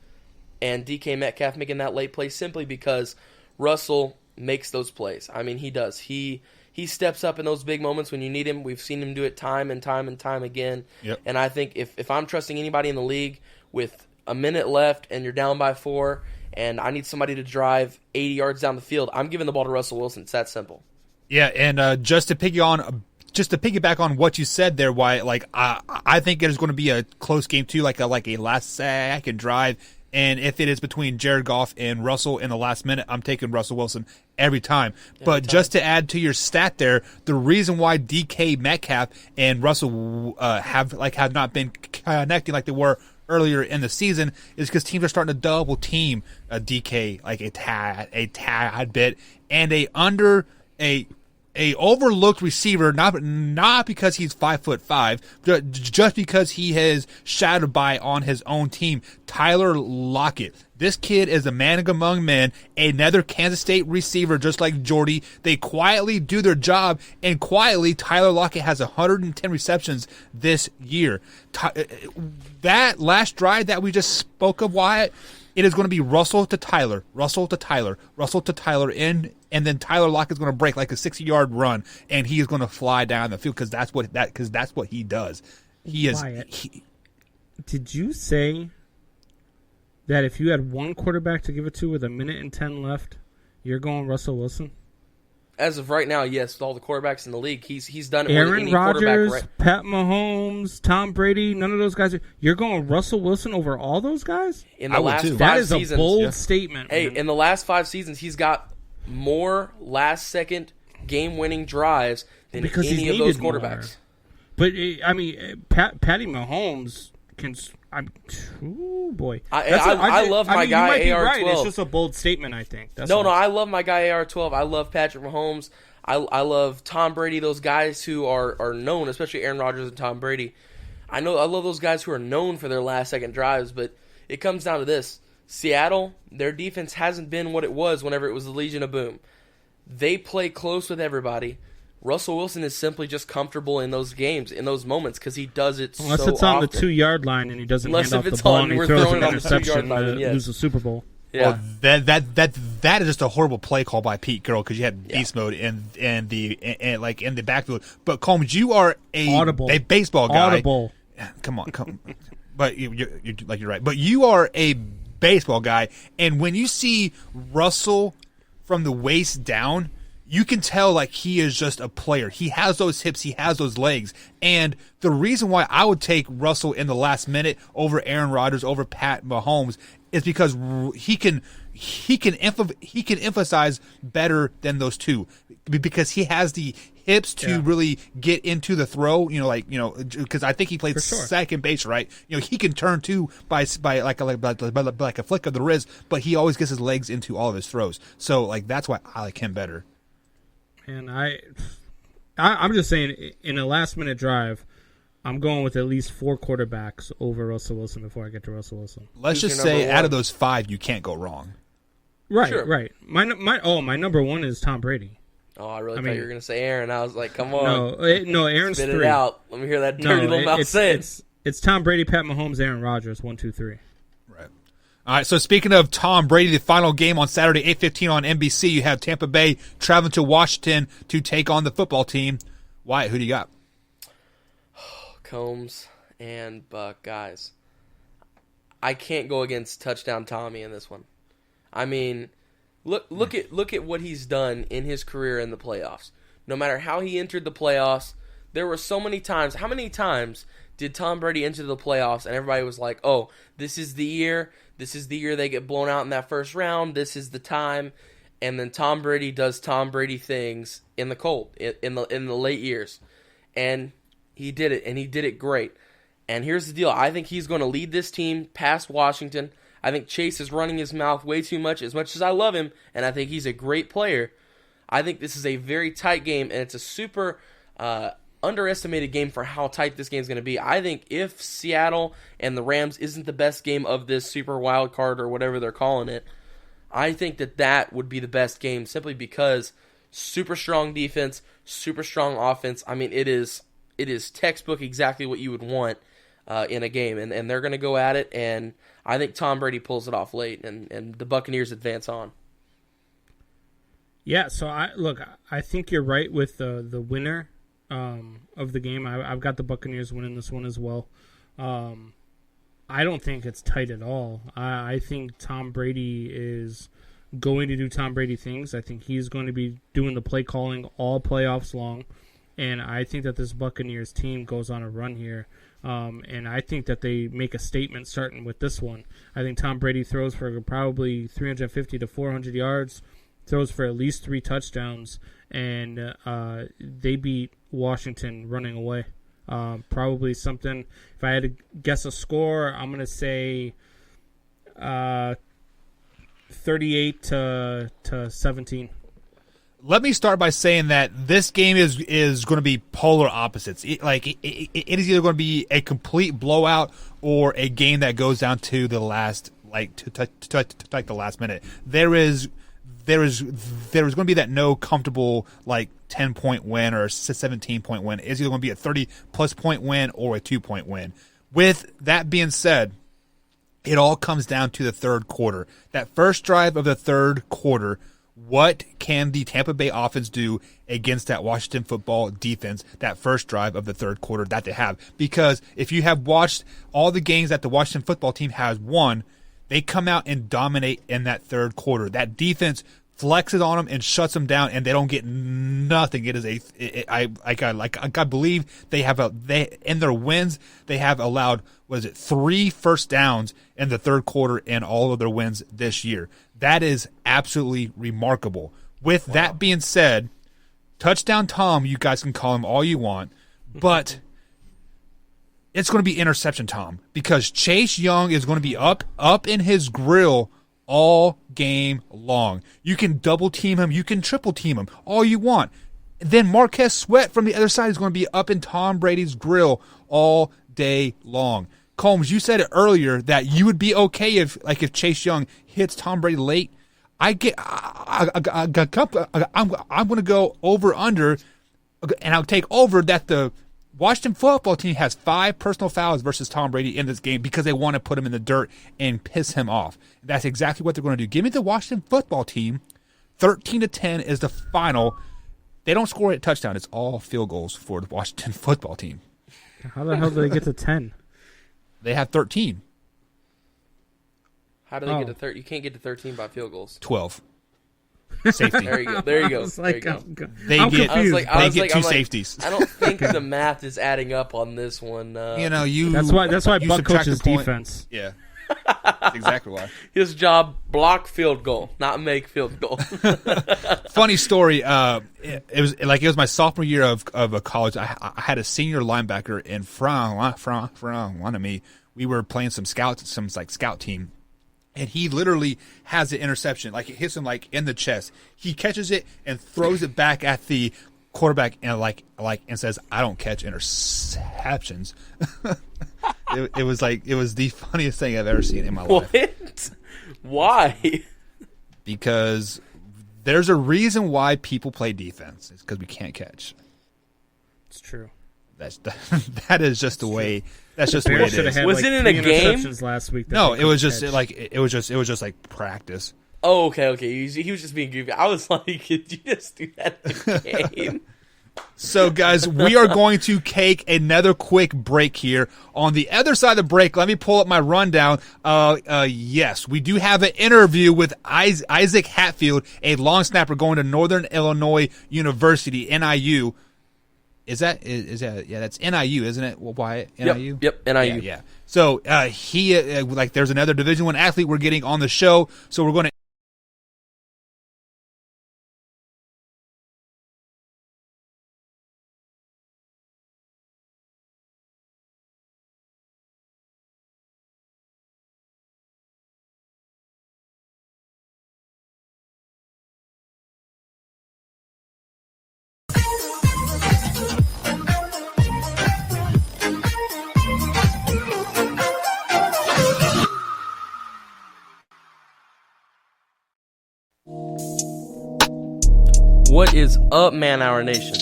and DK Metcalf making that late play simply because Russell makes those plays. I mean, he does. He steps up in those big moments when you need him. We've seen him do it time and time and time again. Yep. And I think if I'm trusting anybody in the league with a minute left and you're down by 4 and I need somebody to drive 80 yards down the field, I'm giving the ball to Russell Wilson. It's that simple. Yeah, and just to piggyback on what you said there, Wyatt, like I think it is going to be a close game too, like a last second drive. And if it is between Jared Goff and Russell in the last minute, I'm taking Russell Wilson every time. Just to add to your stat there, the reason why DK Metcalf and Russell have not been connecting like they were earlier in the season is because teams are starting to double team DK like a tad bit, and a overlooked receiver, not because he's 5'5", just because he has shadowed by on his own team, Tyler Lockett. This kid is a man among men, another Kansas State receiver just like Jordy. They quietly do their job, and quietly Tyler Lockett has 110 receptions this year. That last drive that we just spoke of, Wyatt, it is going to be Russell to Tyler, and then Tyler Lockett's going to break like a 60-yard run, and he is going to fly down the field because that's what he does. Did you say that if you had one quarterback to give it to with 1:10 left, you're going Russell Wilson? As of right now, yes, with all the quarterbacks in the league, he's done it. Aaron Rodgers, Pat Mahomes, Tom Brady, none of those guys. You're going Russell Wilson over all those guys? In the last 5 seasons, that is a bold statement. Hey, man. in the last 5 seasons, he's got more last-second game-winning drives than because any of those quarterbacks. More. But I mean, Patty Mahomes can. Oh boy, I love my guy AR12. Right. It's just a bold statement, I think. I love my guy AR12. I love Patrick Mahomes. I love Tom Brady. Those guys who are known, especially Aaron Rodgers and Tom Brady. I love those guys who are known for their last-second drives. But it comes down to this: Seattle, their defense hasn't been what it was whenever it was the Legion of Boom. They play close with everybody. Russell Wilson is simply just comfortable in those games, in those moments, because he does it Unless so it's on often. the 2-yard line and he doesn't Unless hand if off it's the ball on, and he we're throws throwing an it on the 2-yard interception line, to yes. lose the Super Bowl. Yeah. Well, that is just a horrible play call by Pete Carroll because you had beast mode in the backfield. But Combs, you are a baseball guy. Audible. Come on. But you're right. But you are a baseball guy, and when you see Russell from the waist down, you can tell like he is just a player. He has those hips, he has those legs, and the reason why I would take Russell in the last minute over Aaron Rodgers, over Pat Mahomes, is because he can emphasize better than those two because he has the hips to really get into the throw. Because I think he played second base, right? He can turn too by like a flick of the wrist, but he always gets his legs into all of his throws. So that's why I like him better. And I'm just saying, in a last-minute drive, I'm going with at least 4 quarterbacks over Russell Wilson before I get to Russell Wilson. Let's just say out of those 5, you can't go wrong. Right, right. My number 1 is Tom Brady. Oh, I really thought you were going to say Aaron. I was like, come on. No, Aaron's Spit 3. it out. Let me hear that dirty little mouth say it. It's Tom Brady, Pat Mahomes, Aaron Rodgers, 1, 2, 3. Right. All right, so speaking of Tom Brady, the final game on Saturday, 8:15 on NBC, you have Tampa Bay traveling to Washington to take on the football team. Wyatt, who do you got? Combs and Buck, guys. I can't go against Touchdown Tommy in this one. I mean, look at what he's done in his career in the playoffs. No matter how he entered the playoffs, there were so many times. How many times did Tom Brady enter the playoffs, and everybody was like, oh, this is the year. This is the year they get blown out in that first round. This is the time. And then Tom Brady does Tom Brady things in the cold, in the late years. And he did it, and he did it great. And here's the deal. I think he's going to lead this team past Washington. I think Chase is running his mouth way too much as I love him, and I think he's a great player. I think this is a very tight game, and it's a super underestimated game for how tight this game is going to be. I think if Seattle and the Rams isn't the best game of this super wild card or whatever they're calling it, I think that would be the best game simply because super strong defense, super strong offense. I mean, it is textbook exactly what you would want in a game, and they're going to go at it, and I think Tom Brady pulls it off late, and the Buccaneers advance on. Yeah, so I think you're right with the winner of the game. I've got the Buccaneers winning this one as well. I don't think it's tight at all. I think Tom Brady is going to do Tom Brady things. I think he's going to be doing the play calling all playoffs long, and I think that this Buccaneers team goes on a run here. And I think that they make a statement starting with this one. I think Tom Brady throws for probably 350 to 400 yards, throws for at least 3 touchdowns, and they beat Washington running away. Probably something, if I had to guess a score, I'm going to say 38 to 17. Let me start by saying that this game is going to be polar opposites. It is either going to be a complete blowout or a game that goes down to the last, the last minute. There is going to be that no comfortable 10-point win or 17-point win. It's either going to be a 30-plus point win or a 2-point win. With that being said, it all comes down to the third quarter. That first drive of the third quarter. What can the Tampa Bay offense do against that Washington football defense, that first drive of the third quarter that they have? Because if you have watched all the games that the Washington football team has won, they come out and dominate in that third quarter. That defense flexes on them and shuts them down, and they don't get nothing. It is I believe in their wins they have allowed 3 first downs in the third quarter in all of their wins this year. That is absolutely remarkable. With that being said, touchdown Tom, you guys can call him all you want, but it's going to be interception Tom because Chase Young is going to be up in his grill all game long. You can double team him, you can triple team him, all you want. Then Marquez Sweat from the other side is going to be up in Tom Brady's grill all day long. Combs, you said it earlier that you would be okay if Chase Young hits Tom Brady late. I'm going to go over under, and I'll take over that the Washington football team has 5 personal fouls versus Tom Brady in this game because they want to put him in the dirt and piss him off. That's exactly what they're going to do. Give me the Washington football team. 13-10 is the final. They don't score a touchdown. It's all field goals for the Washington football team. How the hell did they get to 10? They have 13. How do they get to 13? You can't get to 13 by field goals. 12. Safety. There you go. They get 2 safeties. I don't think the math is adding up on this one. That's why Buck coaches defense. Yeah. That's exactly why. His job, block field goal, not make field goal. Funny story. It was my sophomore year of college. I had a senior linebacker in front of me. We were playing some scout team, and he literally has an interception. It hits him in the chest. He catches it and throws it back at the quarterback and and says, "I don't catch interceptions." It was the funniest thing I've ever seen in my life. What? Why? Because there's a reason why people play defense. It's because we can't catch. It's true. That is just the way. That's just the way it is. Was it in a game last week? No, it was just like practice. Oh, okay. He was just being goofy. I was like, did you just do that in a game? So, guys, we are going to take another quick break here. On the other side of the break, let me pull up my rundown. Yes, we do have an interview with Issac Hatfield, a long snapper going to Northern Illinois University, NIU. Is that that's NIU, isn't it? Well, why NIU? Yep, NIU. Yeah. So he like there's another Division I athlete we're getting on the show, so we're going to. What is up, Man Hour Nation?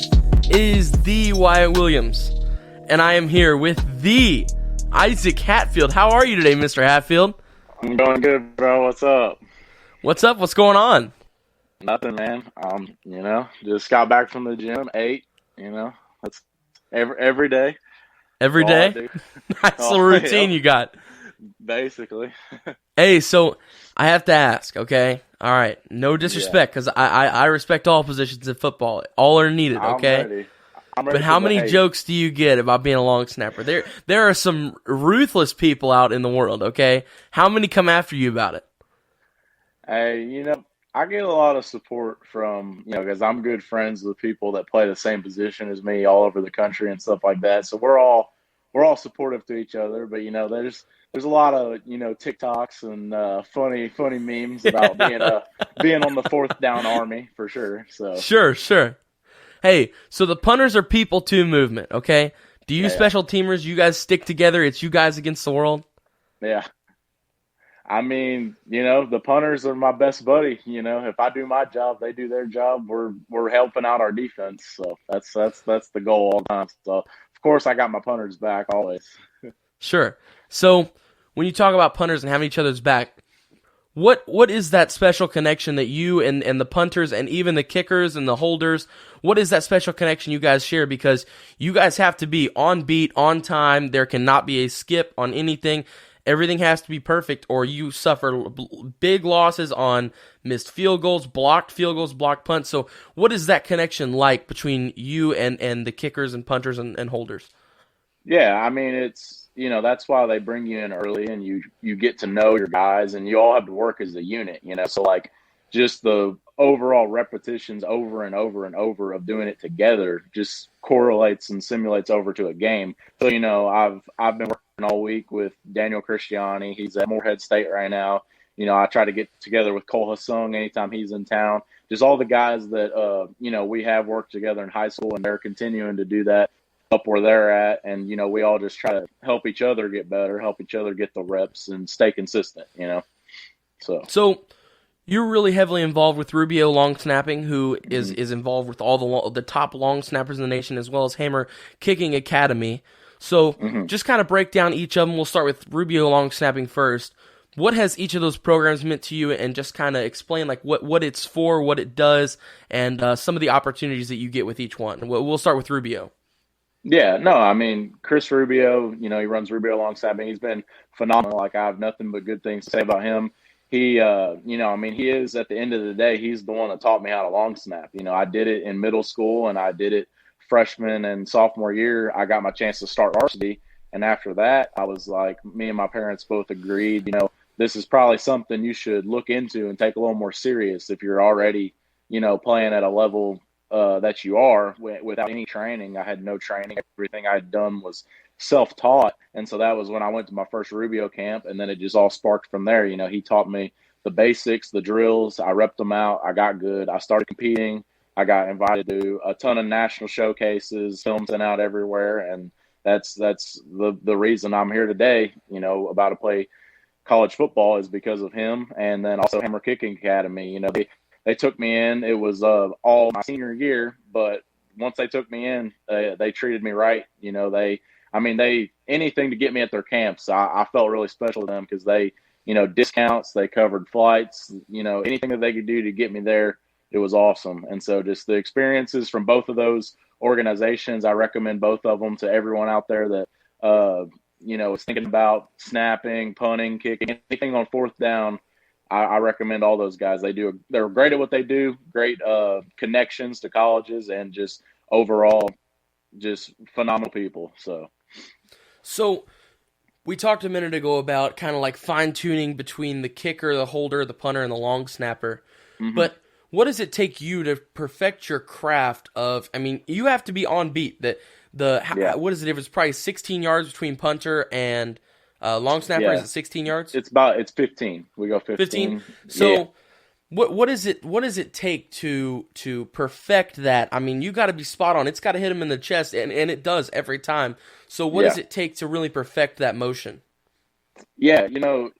It is the Wyatt Williams, and I am here with the Issac Hatfield. How are you today, Mr. Hatfield? I'm doing good, bro. What's up? What's up? What's going on? Nothing, man. Just got back from the gym, ate. That's every day. Every That's all I day? do. Nice little routine you got. Basically. Hey, so I have to ask, okay? All right, no disrespect, because I respect all positions in football. All are needed, okay? I'm ready But how for the many hate. jokes do you get about being a long snapper? There are some ruthless people out in the world, okay? How many come after you about it? Hey, I get a lot of support from, because I'm good friends with people that play the same position as me all over the country and stuff like that. So we're all supportive to each other. But there's a lot of TikToks and funny memes about being on the fourth down army for sure. So Sure. Hey, so the punters are people too movement, okay? Do you special teamers, you guys stick together? It's you guys against the world? yeah. I mean, the punters are my best buddy. If I do my job, they do their job. We're helping out our defense. So that's the goal all the time. So of course I got my punters back always. Sure. So when you talk about punters and having each other's back, what is that special connection that you and the punters and even the kickers and the holders, what is that special connection you guys share? Because you guys have to be on beat, on time. There cannot be a skip on anything. Everything has to be perfect, or you suffer big losses on missed field goals, blocked punts. So what is that connection like between you and the kickers and punters and holders? Yeah, I mean, it's, that's why they bring you in early and you get to know your guys and you all have to work as a unit, So like just the overall repetitions over and over and over of doing it together just correlates and simulates over to a game. So, I've been working all week with Daniel Christiani. He's at Morehead State right now. I try to get together with Cole Hasung anytime he's in town. Just all the guys that, we have worked together in high school, and they're continuing to do that up where they're at. And, we all just try to help each other get better, help each other get the reps and stay consistent, So you're really heavily involved with Rubio long snapping, who is involved with all the top long snappers in the nation, as well as Hammer Kicking Academy. So just kind of break down each of them. We'll start with Rubio long snapping first. What has each of those programs meant to you, and just kind of explain like what it's for, what it does, and some of the opportunities that you get with each one. We'll start with Rubio. Yeah, no, I mean, Chris Rubio, he runs Rubio long snapping. He's been phenomenal. Like, I have nothing but good things to say about him. He, he is, at the end of the day, he's the one that taught me how to long snap. I did it in middle school, and I did it freshman and sophomore year. I got my chance to start varsity. And after that, I was like, me and my parents both agreed, this is probably something you should look into and take a little more serious if you're already, playing at a level that you are without any training. I had no training. Everything I had done was self-taught. And so that was when I went to my first Rubio camp, and then it just all sparked from there. He taught me the basics, the drills. I repped them out. I got good. I started competing. I got invited to a ton of national showcases, films sent out everywhere. And that's the reason I'm here today, about to play college football, is because of him. And then also Hammer Kicking Academy. They took me in. It was all my senior year, but once they took me in, they treated me right. They anything to get me at their camps. I felt really special to them because they, discounts, they covered flights, anything that they could do to get me there. It was awesome. And so just the experiences from both of those organizations, I recommend both of them to everyone out there that, is thinking about snapping, punting, kicking, anything on fourth down. I recommend all those guys. They're great at what they do, great connections to colleges, and just overall, just phenomenal people. So we talked a minute ago about kind of like fine-tuning between the kicker, the holder, the punter, and the long snapper. Mm-hmm. But what does it take you to perfect your craft of, I mean, you have to be on beat. What is the difference? Probably 16 yards between punter and long snapper. Yeah. Is it 16 yards? It's 15. We go 15. So yeah. what does it take to perfect that? I mean, you got to be spot on. It's got to hit him in the chest, and it does every time. So what does it take to really perfect that motion? Yeah,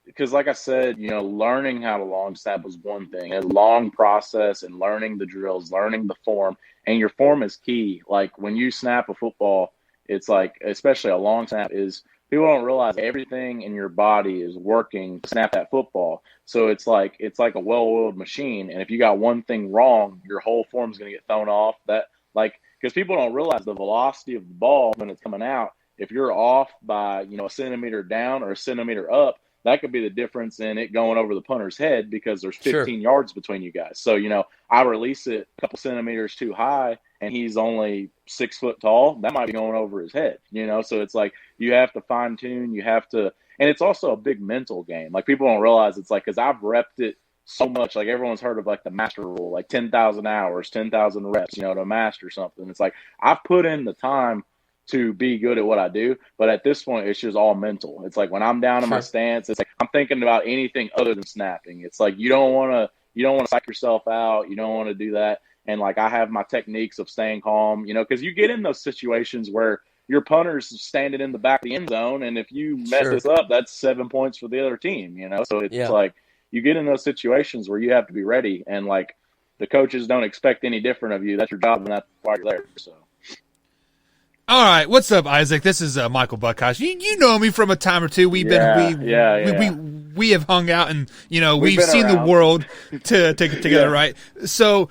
because like I said, learning how to long snap was one thing. A long process and learning the drills, learning the form, and your form is key. Like when you snap a football, it's like, especially a long snap, is people don't realize everything in your body is working to snap that football. So it's like a well-oiled machine, and if you got one thing wrong, your whole form's going to get thrown off. Because people don't realize the velocity of the ball when it's coming out. If you're off by, a centimeter down or a centimeter up, that could be the difference in it going over the punter's head because there's 15 yards between you guys. So, I release it a couple centimeters too high and he's only 6 foot tall. That might be going over his head, So it's like you have to fine tune. You have to, and it's also a big mental game. Like people don't realize it's like, because I've repped it so much. Like everyone's heard of like the master rule, like 10,000 hours, 10,000 reps, to master something. It's like I've put in the time to be good at what I do, but at this point it's just all mental. It's like when I'm down in my stance, it's like I'm thinking about anything other than snapping. It's like you don't want to psych yourself out. You don't want to do that. And like I have my techniques of staying calm, because you get in those situations where your punter's standing in the back of the end zone, and if you mess this up, that's 7 points for the other team. So it's like you get in those situations where you have to be ready, and like the coaches don't expect any different of you. That's your job, and that's why you're there. So. All right, what's up, Isaac? This is Michael Buckhouse. You know me from a time or two. We have hung out and we've seen around the world together, right? So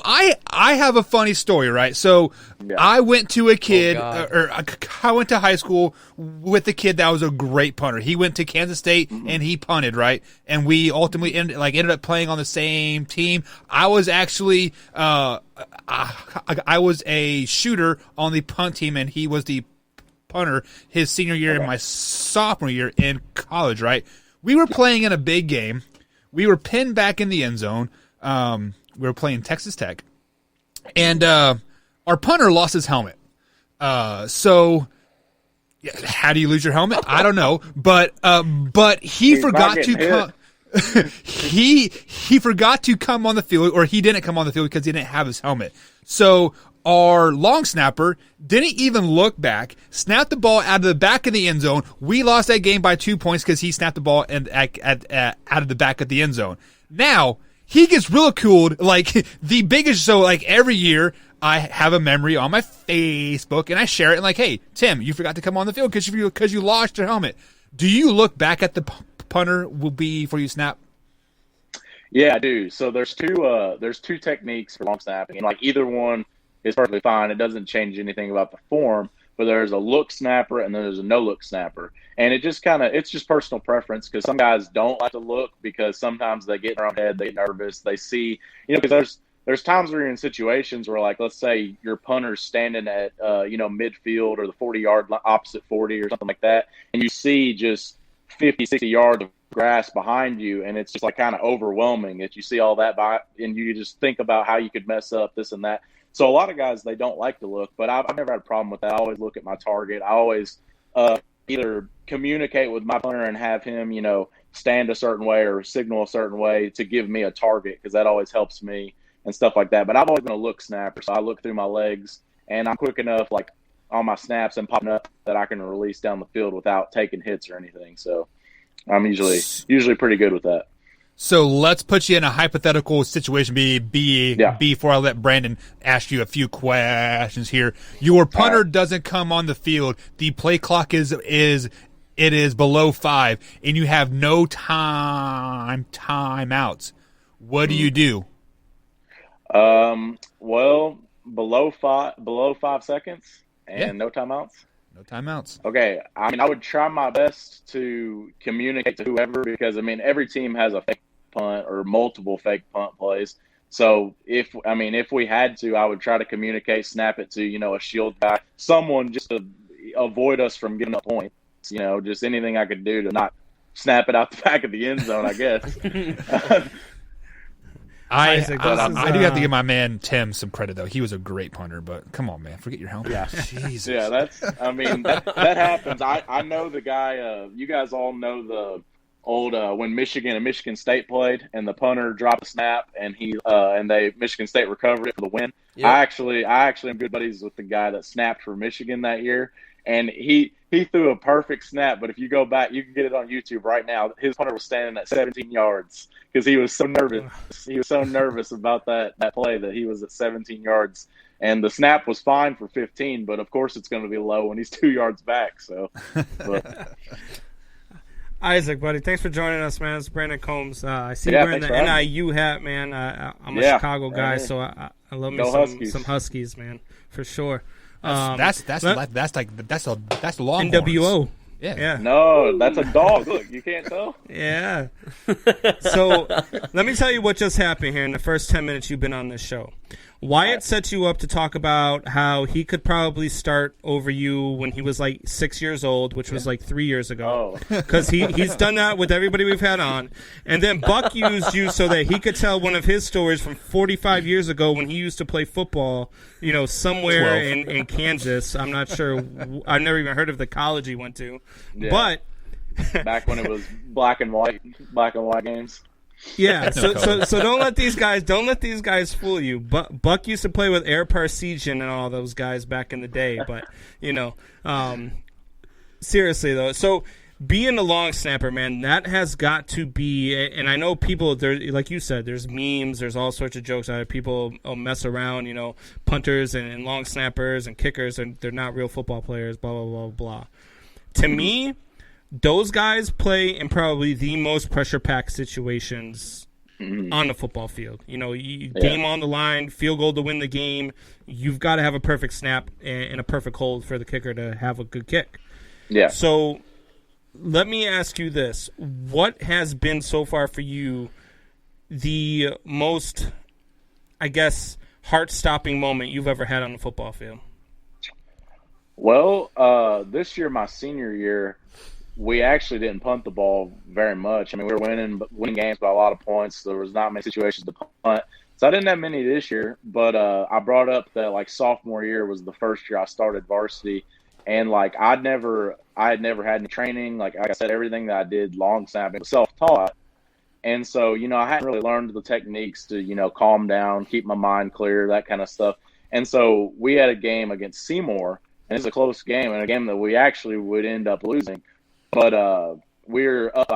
I have a funny story, right? So I went to a kid, I went to high school with a kid that was a great punter. He went to Kansas State and he punted, right? And we ultimately ended up playing on the same team. I was actually I was a shooter on the punt team, and he was the punter his senior year and my sophomore year in college, right? We were playing in a big game. We were pinned back in the end zone. We were playing Texas Tech. And our punter lost his helmet. So how do you lose your helmet? I don't know. But he forgot to come. he forgot to come on the field, or he didn't come on the field because he didn't have his helmet. So our long snapper didn't even look back, snapped the ball out of the back of the end zone. We lost that game by 2 points because he snapped the ball out of the back of the end zone. Now, he gets ridiculed like the biggest. So like every year I have a memory on my Facebook and I share it and like, hey, Tim, you forgot to come on the field because you lost your helmet. Do you look back at the punter before you snap? Yeah, I do. So there's two techniques for long snapping, and like either one is perfectly fine. It doesn't change anything about the form, but there's a look snapper and then there's a no look snapper. And it's just personal preference, because some guys don't like to look because sometimes they get in their own head, they get nervous, they see, because there's times where you're in situations where, like, let's say your punter's standing at, midfield or the 40-yard opposite 40 or something like that, and you see just 50, 60 yards of grass behind you, and it's just like kind of overwhelming that you see all that and you just think about how you could mess up this and that. So a lot of guys, they don't like to look, but I've never had a problem with that. I always look at my target. I always either communicate with my punter and have him, stand a certain way or signal a certain way to give me a target, because that always helps me and stuff like that. But I've always been a look snapper, so I look through my legs, and I'm quick enough, like on my snaps and popping up, that I can release down the field without taking hits or anything. So I'm usually pretty good with that. So let's put you in a hypothetical situation before I let Brandon ask you a few questions here. Your punter doesn't come on the field. The play clock is below 5, and you have no timeouts. What do you do? Well, below 5 seconds and no timeouts. No timeouts. Okay. I mean, I would try my best to communicate to whoever, because, I mean, every team has a fake punt or multiple fake punt plays. So if we had to, I would try to communicate, snap it to, a shield guy, someone just to avoid us from getting a point. Just anything I could do to not snap it out the back of the end zone, I guess. I do have to give my man Tim some credit, though. He was a great punter, but come on, man. Forget your helmet. Yeah. Jesus. Yeah, that happens. I know the guy, you guys all know the old when Michigan and Michigan State played and the punter dropped a snap and Michigan State recovered it for the win. Yep. I actually am good buddies with the guy that snapped for Michigan that year, and he threw a perfect snap, but if you go back, you can get it on YouTube right now. His punter was standing at 17 yards because he was so nervous. He was so nervous about that play that he was at 17 yards. And the snap was fine for 15, but of course it's going to be low when he's 2 yards back. So, Isaac, buddy, thanks for joining us, man. It's Brandon Combs. I see you wearing the NIU hat, man. I'm a Chicago guy, so I love me some Huskies, man, for sure. That's Longhorns. NWO. Yeah. No, that's a dog. Look, you can't tell. Yeah. So let me tell you what just happened here in the first 10 minutes you've been on this show. Wyatt set you up to talk about how he could probably start over you when he was like 6 years old, which was like 3 years ago. Because he's done that with everybody we've had on. And then Buck used you so that he could tell one of his stories from 45 years ago when he used to play football, somewhere in Kansas. I'm not sure. I've never even heard of the college he went to. Yeah. But back when it was black and white games. Yeah, so don't let these guys fool you. Buck used to play with Air Parsegian and all those guys back in the day, but seriously though, so being a long snapper, man, that has got to be. And I know people there, like you said, there's memes, there's all sorts of jokes out there. People mess around, punters and long snappers and kickers, and they're not real football players. Blah blah blah blah. To me, those guys play in probably the most pressure-packed situations on the football field. Game on the line, field goal to win the game. You've got to have a perfect snap and a perfect hold for the kicker to have a good kick. Yeah. So let me ask you this. What has been so far for you the most, I guess, heart-stopping moment you've ever had on the football field? Well, this year, my senior year, we actually didn't punt the ball very much. I mean, we were winning games by a lot of points. There was not many situations to punt. So I didn't have many this year, but I brought up that like sophomore year was the first year I started varsity. And like I had never had any training. Like I said, everything that I did long snapping was self-taught. And so, I hadn't really learned the techniques to, calm down, keep my mind clear, that kind of stuff. And so we had a game against Seymour, and it's a close game and a game that we actually would end up losing. But we were up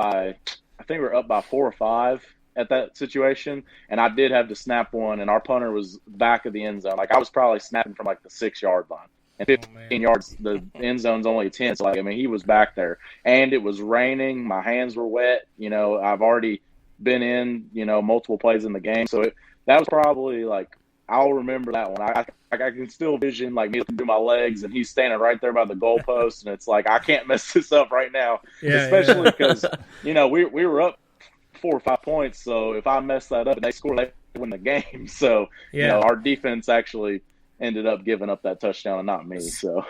by 4 or 5 at that situation, and I did have to snap one, and our punter was back of the end zone. Like I was probably snapping from like the 6-yard line, and 15 yards, the end zone's only 10. So he was back there, and it was raining. My hands were wet. I've already been in multiple plays in the game, so that was probably like I'll remember that one. I can still vision like me looking through my legs, and he's standing right there by the goalpost, and it's like I can't mess this up right now, especially because we were up 4 or 5 points. So if I mess that up and they score, they win the game. So our defense actually ended up giving up that touchdown and not me. So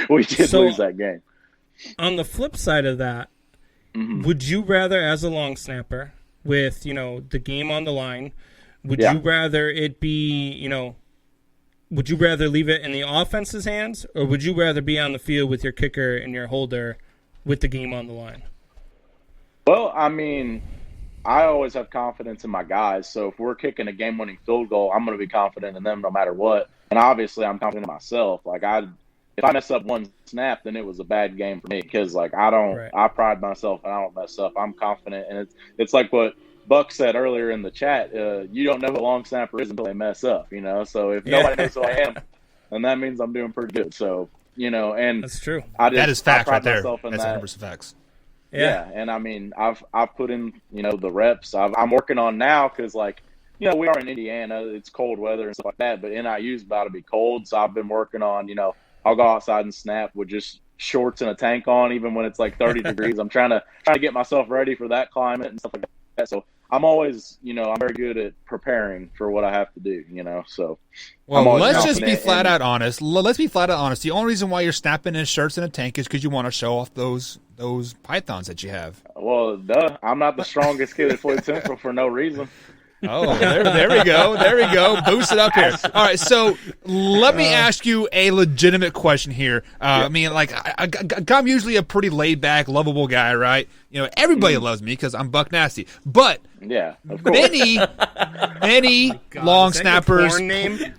we did lose that game. On the flip side of that, would you rather, as a long snapper, with the game on the line, would you rather it be, would you rather leave it in the offense's hands, or would you rather be on the field with your kicker and your holder with the game on the line? Well, I mean, I always have confidence in my guys. So if we're kicking a game-winning field goal, I'm going to be confident in them no matter what. And obviously I'm confident in myself. Like if I mess up one snap, then it was a bad game for me because like I pride myself and I don't mess up. I'm confident, and it's like what Buck said earlier in the chat, you don't know who a long snapper is until they mess up, So if nobody knows who I am, then that means I'm doing pretty good. So, and that's true. That is fact right there. That's 100% facts. Yeah. And I mean, I've put in, the reps. I'm working on now because like, we are in Indiana. It's cold weather and stuff like that, but NIU's about to be cold. So I've been working on, I'll go outside and snap with just shorts and a tank on, even when it's like 30 degrees. I'm trying to get myself ready for that climate and stuff like that. So I'm always, I'm very good at preparing for what I have to do, so. Well, let's just be flat out honest. Let's be flat out honest. The only reason why you're snapping in shirts in a tank is because you want to show off those pythons that you have. Well, duh. I'm not the strongest kid at Floyd Central for no reason. Oh, there we go. There we go. Boost it up here. All right, so let me ask you a legitimate question here. I mean, I'm usually a pretty laid-back, lovable guy, right? Everybody loves me because I'm buck nasty. But yeah, of course. many long snappers. Is that your porn name?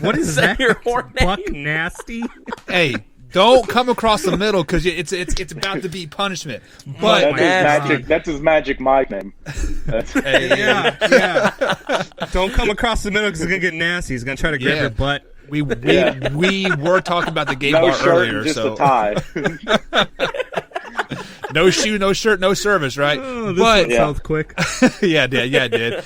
What is that? Your porn name? Buck nasty? Hey. Don't come across the middle because it's about to be punishment. But that's his magic Mike name. Yeah. Don't come across the middle because he's gonna get nasty. He's gonna try to grab your butt. We were talking about the gay bar shirt, earlier, just so a tie. No shoe, no shirt, no service, right? Oh, this sounds quick. Yeah, it did.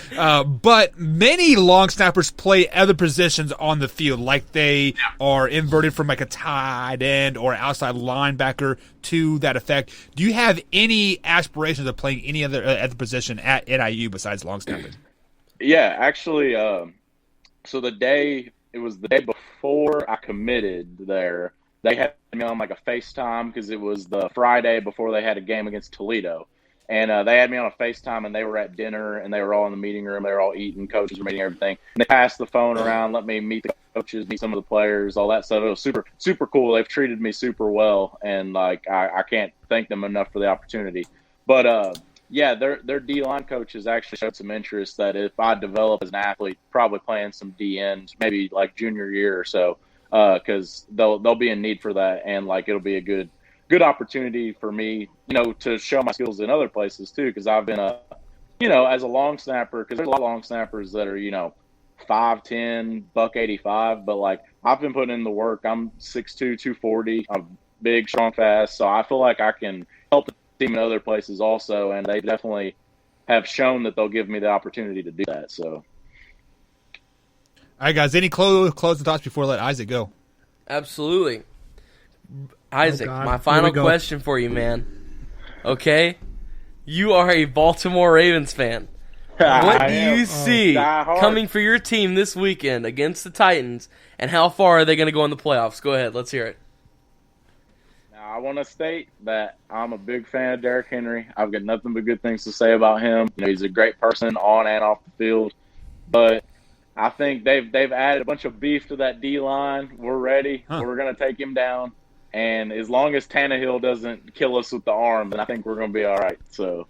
But many long snappers play other positions on the field, like they are inverted from like a tight end or outside linebacker to that effect. Do you have any aspirations of playing any other position at NIU besides long snapping? Yeah, actually, so it was the day before I committed there. They had me on like a FaceTime because it was the Friday before they had a game against Toledo. And they had me on a FaceTime, and they were at dinner, and they were all in the meeting room. They were all eating, coaches were meeting, everything. And they passed the phone around, let me meet the coaches, meet some of the players, all that stuff. It was super, super cool. They've treated me super well, and I can't thank them enough for the opportunity. But their D-line coaches actually showed some interest that if I develop as an athlete, probably playing some D-end, maybe like junior year or so. Because they'll be in need for that, and it'll be a good opportunity for me, to show my skills in other places too. Because I've been as a long snapper, because there's a lot of long snappers that are 5'10", buck 85, but I've been putting in the work. I'm 6'2", 240. I'm big, strong, fast, so I feel like I can help the team in other places also, and they definitely have shown that they'll give me the opportunity to do that. So. All right, guys, any closing thoughts before I let Isaac go? Absolutely. Isaac, my final question for you, man. Okay? You are a Baltimore Ravens fan. What do you see coming for your team this weekend against the Titans, and how far are they going to go in the playoffs? Go ahead. Let's hear it. Now, I want to state that I'm a big fan of Derrick Henry. I've got nothing but good things to say about him. He's a great person on and off the field. But I think they've added a bunch of beef to that D-line. We're ready. We're going to take him down. And as long as Tannehill doesn't kill us with the arm, then I think we're going to be all right. So,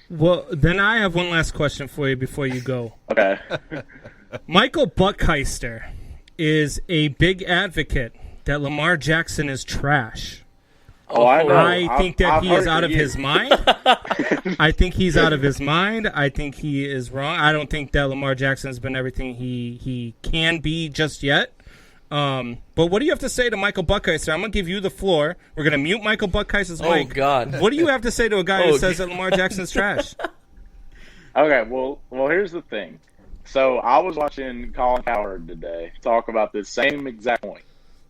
well, then I have one last question for you before you go. Okay. Michael Buckheister is a big advocate that Lamar Jackson is trash. Oh, I know. I think that he is out of his mind. I think he's out of his mind. I think he is wrong. I don't think that Lamar Jackson has been everything he can be just yet. But what do you have to say to Michael Buckheister? I'm going to give you the floor. We're going to mute Michael Buckheister's mic. Oh, God. What do you have to say to a guy who says that Lamar Jackson is trash? Okay, well, here's the thing. So I was watching Colin Cowherd today talk about this same exact point.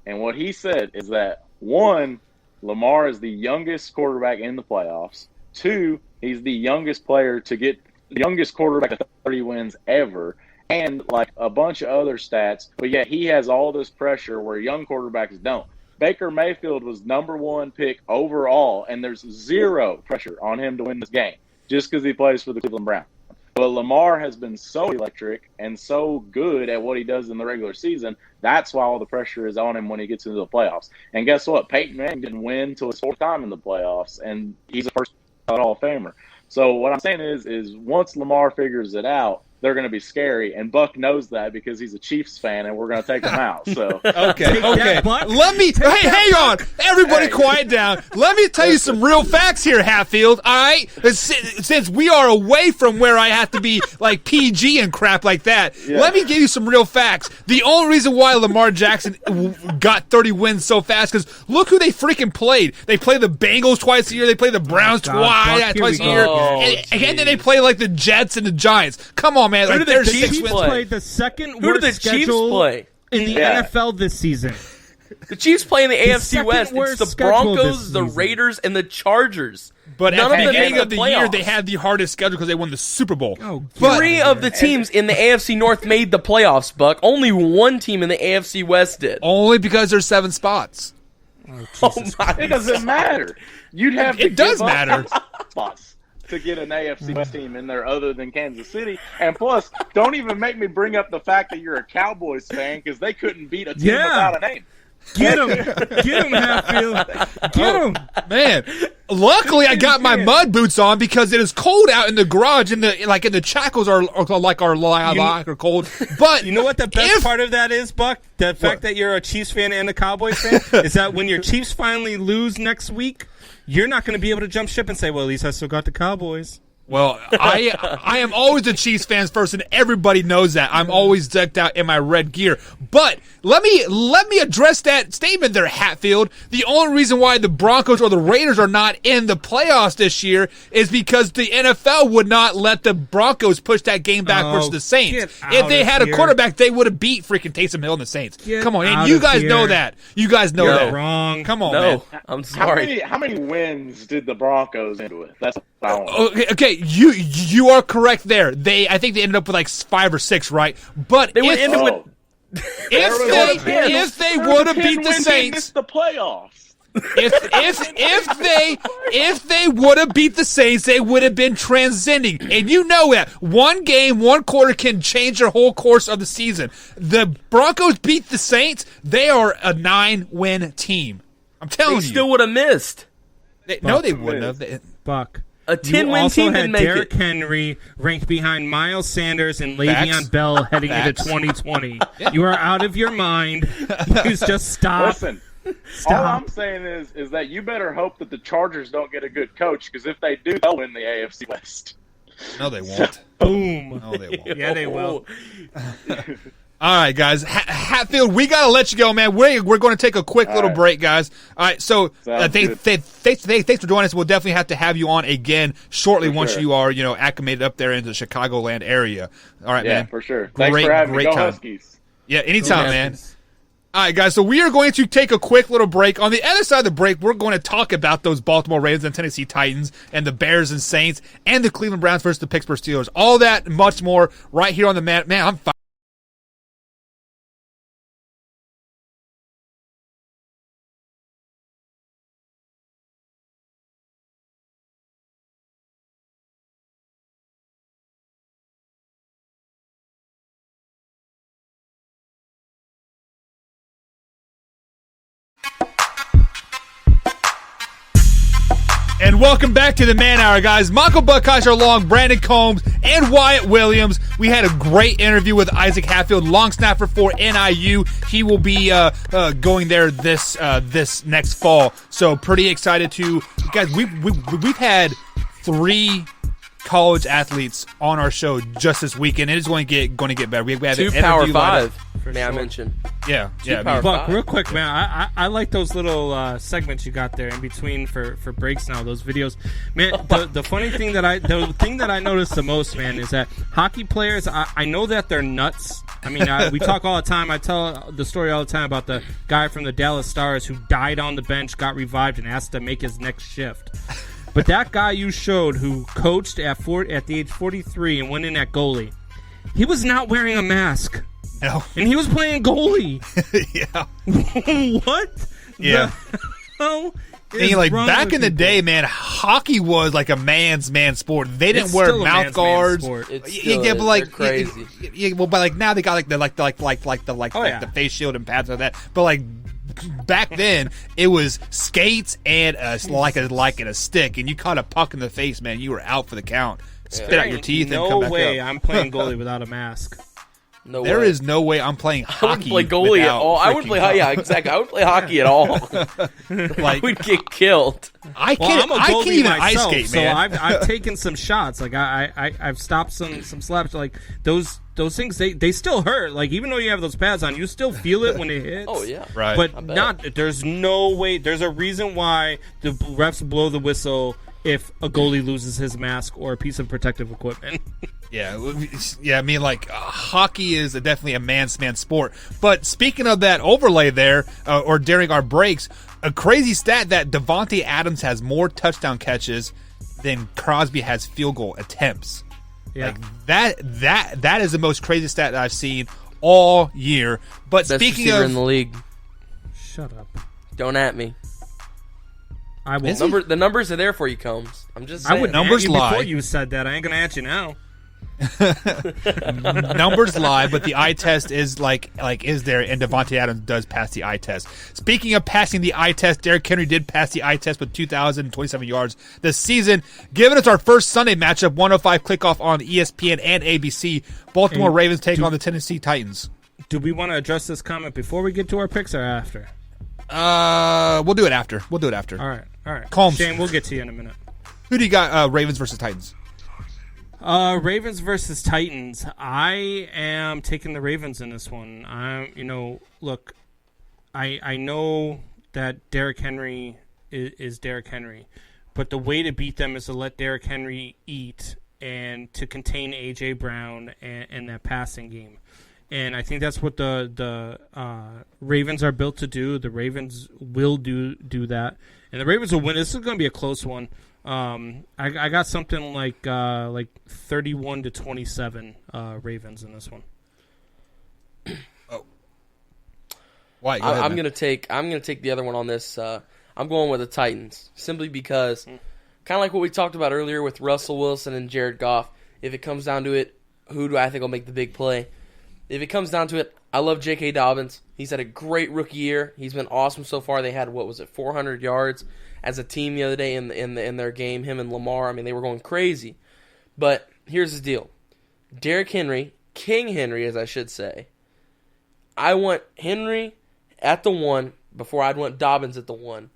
And what he said is that, one, Lamar is the youngest quarterback in the playoffs. 2, he's the youngest player to get the youngest quarterback to 30 wins ever, and a bunch of other stats. But yet he has all this pressure where young quarterbacks don't. Baker Mayfield was #1 pick overall, and there's zero pressure on him to win this game just because he plays for the Cleveland Browns. But Lamar has been so electric and so good at what he does in the regular season. That's why all the pressure is on him when he gets into the playoffs. And guess what? Peyton Manning didn't win until his 4th time in the playoffs, and he's a first Hall of Famer. So what I'm saying is once Lamar figures it out, they're going to be scary, and Buck knows that because he's a Chiefs fan, and we're going to take him out. So okay. Let me hang on, everybody, quiet down. Let me tell you some real facts here, Hatfield. All right, since we are away from where I have to be PG and crap like that, let me give you some real facts. The only reason why Lamar Jackson got 30 wins so fast because look who they freaking played. They play the Bengals twice a year. They play the Browns twice a year, and then they play the Jets and the Giants. Come on, man. Who did the Chiefs play? The second worst schedule in the NFL this season. The Chiefs play in the AFC West. It's the Broncos, the Raiders, and the Chargers. But None at of the them beginning made of the the year, playoffs. they had the hardest schedule because they won the Super Bowl. Oh, But- 3 of the teams in the AFC North made the playoffs, Buck. Only 1 team in the AFC West did. Only because there's 7 spots. Oh my It doesn't matter. You'd have to It does give up matter. spots to get an AFC West team in there other than Kansas City. And plus, don't even make me bring up the fact that you're a Cowboys fan because they couldn't beat a team Yeah. without a name. Get him, Hatfield. Get him. Man, luckily I got my mud boots on because it is cold out in the garage, and the shackles are cold. But You know what the best if- part of that is, Buck? The fact that you're a Chiefs fan and a Cowboys fan is that when your Chiefs finally lose next week, you're not going to be able to jump ship and say, well, at least I still got the Cowboys. Well, I am always a Chiefs fans first, and everybody knows that. I'm always decked out in my red gear. But let me address that statement there, Hatfield. The only reason why the Broncos or the Raiders are not in the playoffs this year is because the NFL would not let the Broncos push that game back versus the Saints. get If they out had of a here. quarterback, they would have beat freaking Taysom Hill and the Saints. Get Come on, and out you of guys know here. that. You guys know You're that. Wrong. Come on, man. No, I'm sorry. How many wins did the Broncos end with? That's what I want. Okay, you are correct there. I think they ended up with like 5 or 6, right? But They would if, end up with Oh, if they would have beat the Saints, missed the playoffs. if they would have beat the Saints, they would have been transcending. And you know that one game, one quarter can change the whole course of the season. The Broncos beat the Saints. They are a 9-win team. I'm telling They you. still would have missed. No, they wouldn't have. Buck. A You 10-win also team had didn't make Derrick it. Henry ranked behind Miles Sanders and Facts. Le'Veon Bell heading into Facts. 2020. You are out of your mind. Please just stop. Listen, Stop. all I'm saying is that you better hope that the Chargers don't get a good coach, because if they do, they'll win the AFC West. No, they won't. Boom. No, they won't. Yeah, they will. All right, guys. Hatfield, we got to let you go, man. We're going to take a quick little right. break, guys. All right, so Sounds good. thanks for joining us. We'll definitely have to have you on again shortly For once sure. you are, acclimated up there into the Chicagoland area. All right, Yeah, man. for sure. Thanks for having me. Go Huskies. Yeah, anytime, Go man. Huskies. All right, guys, so we are going to take a quick little break. On the other side of the break, we're going to talk about those Baltimore Ravens and Tennessee Titans and the Bears and Saints and the Cleveland Browns versus the Pittsburgh Steelers. All that and much more right here on the Man, I'm fine. And welcome back to the Man Hour, guys. Michael Buckeyes along, Brandon Combs, and Wyatt Williams. We had a great interview with Issac Hatfield, long snapper for NIU. He will be going there this next fall. So pretty excited to guys. We've had 3 college athletes on our show just this weekend. It is going to get better. We have 2 an Power interview lined up. 5, may I mention. Yeah. Power Buck, five. real quick, man. I like those little segments you got there in between for breaks now. Those videos, man. The funny thing the thing that I noticed the most, man, is that hockey players. I know that they're nuts. I mean, we talk all the time. I tell the story all the time about the guy from the Dallas Stars who died on the bench, got revived, and asked to make his next shift. But that guy you showed who coached at the age 43 and went in at goalie, he was not wearing a mask. No. And he was playing goalie. Yeah. What? Yeah. The hell is And like wrong back with in the people? day, man, hockey was like a man's sport. They didn't It's wear still a mouth man's guards. sport. It Yeah, still yeah, is. but like They're crazy. Yeah, well, but like now they got like the yeah. the face shield and pads like that. But like back then, it was skates and a stick, and you caught a puck in the face, man. You were out for the count. Spit out your teeth and come No back way up. I'm playing goalie without a mask. No There way. is no way I'm playing I hockey. wouldn't play goalie at without all. I wouldn't play. freaking Yeah, exactly. I wouldn't play hockey at all. Like We'd get killed. I Well, can't. I'm a I goalie can't even myself, ice skate, so man. I've taken some shots. Like I've stopped some slaps. Like those things they still hurt. Like even though you have those pads on, you still feel it when it hits. Oh yeah. Right. But I bet. not. There's no way. There's a reason why the refs blow the whistle if a goalie loses his mask or a piece of protective equipment. Yeah. I mean, like hockey is definitely a man's sport. But speaking of that overlay there, or during our breaks, a crazy stat that Devontae Adams has more touchdown catches than Crosby has field goal attempts. Yeah. Like that is the most crazy stat that I've seen all year. But Best speaking receiver of in the league, Shut up. don't at me. I will. The numbers are there for you, Combs. I'm just saying. I would Numbers at you lie. before you said that. I ain't gonna at you now. numbers lie, but the eye test is is there, and Devontae Adams does pass the eye test. Speaking of passing the eye test, Derrick Henry did pass the eye test with 2,027 yards this season, giving us our first Sunday matchup, 105 kickoff on ESPN and ABC. Baltimore Ravens take on the Tennessee Titans. Do we want to address this comment before we get to our picks or after? We'll do it after. All right. Combs. Shane, we'll get to you in a minute. Who do you got? Ravens versus Titans. Ravens versus Titans. I am taking the Ravens in this one. Look, I know that Derrick Henry is Derrick Henry, but the way to beat them is to let Derrick Henry eat and to contain A.J. Brown and that passing game. And I think that's what the Ravens are built to do. The Ravens will do that, and the Ravens will win. This is going to be a close one. I got something like 31-27 Ravens in this one. Oh, why? I'm gonna take the other one on this. I'm going with the Titans simply because, kind of like what we talked about earlier with Russell Wilson and Jared Goff. If it comes down to it, who do I think will make the big play? If it comes down to it, I love J.K. Dobbins. He's had a great rookie year. He's been awesome so far. They had 400 yards as a team the other day in their game. Him and Lamar. I mean, they were going crazy. But here's the deal: Derrick Henry, King Henry, as I should say. I want Henry at the 1 before I'd want Dobbins at the 1.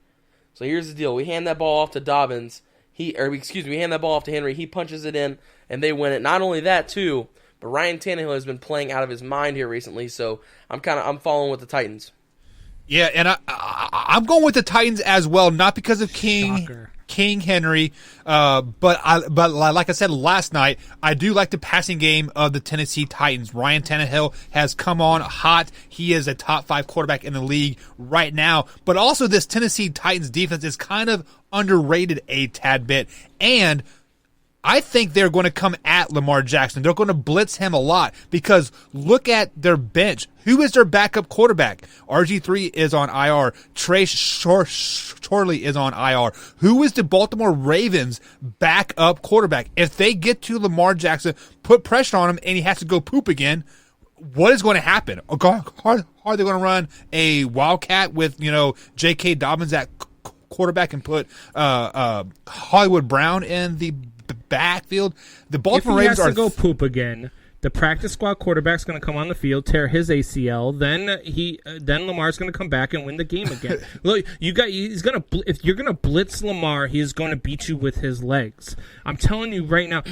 So here's the deal: we hand that ball off to Dobbins. We hand that ball off to Henry. He punches it in, and they win it. Not only that, too. But Ryan Tannehill has been playing out of his mind here recently, so I'm following with the Titans. Yeah, and I'm going with the Titans as well, not because of King Henry, but like I said last night, I do like the passing game of the Tennessee Titans. Ryan Tannehill has come on hot. He is a top 5 quarterback in the league right now, but also this Tennessee Titans defense is kind of underrated a tad bit, and I think they're going to come at Lamar Jackson. They're going to blitz him a lot because look at their bench. Who is their backup quarterback? RG3 is on IR. Trace Shorley is on IR. Who is the Baltimore Ravens backup quarterback? If they get to Lamar Jackson, put pressure on him, and he has to go poop again, what is going to happen? Are they going to run a wildcat with J.K. Dobbins at quarterback and put Hollywood Brown in the backfield? The Baltimore Ravens has to go poop again, the practice squad quarterback's going to come on the field, tear his ACL. Then Lamar's going to come back and win the game again. Look, if you're going to blitz Lamar, he is going to beat you with his legs. I'm telling you right now.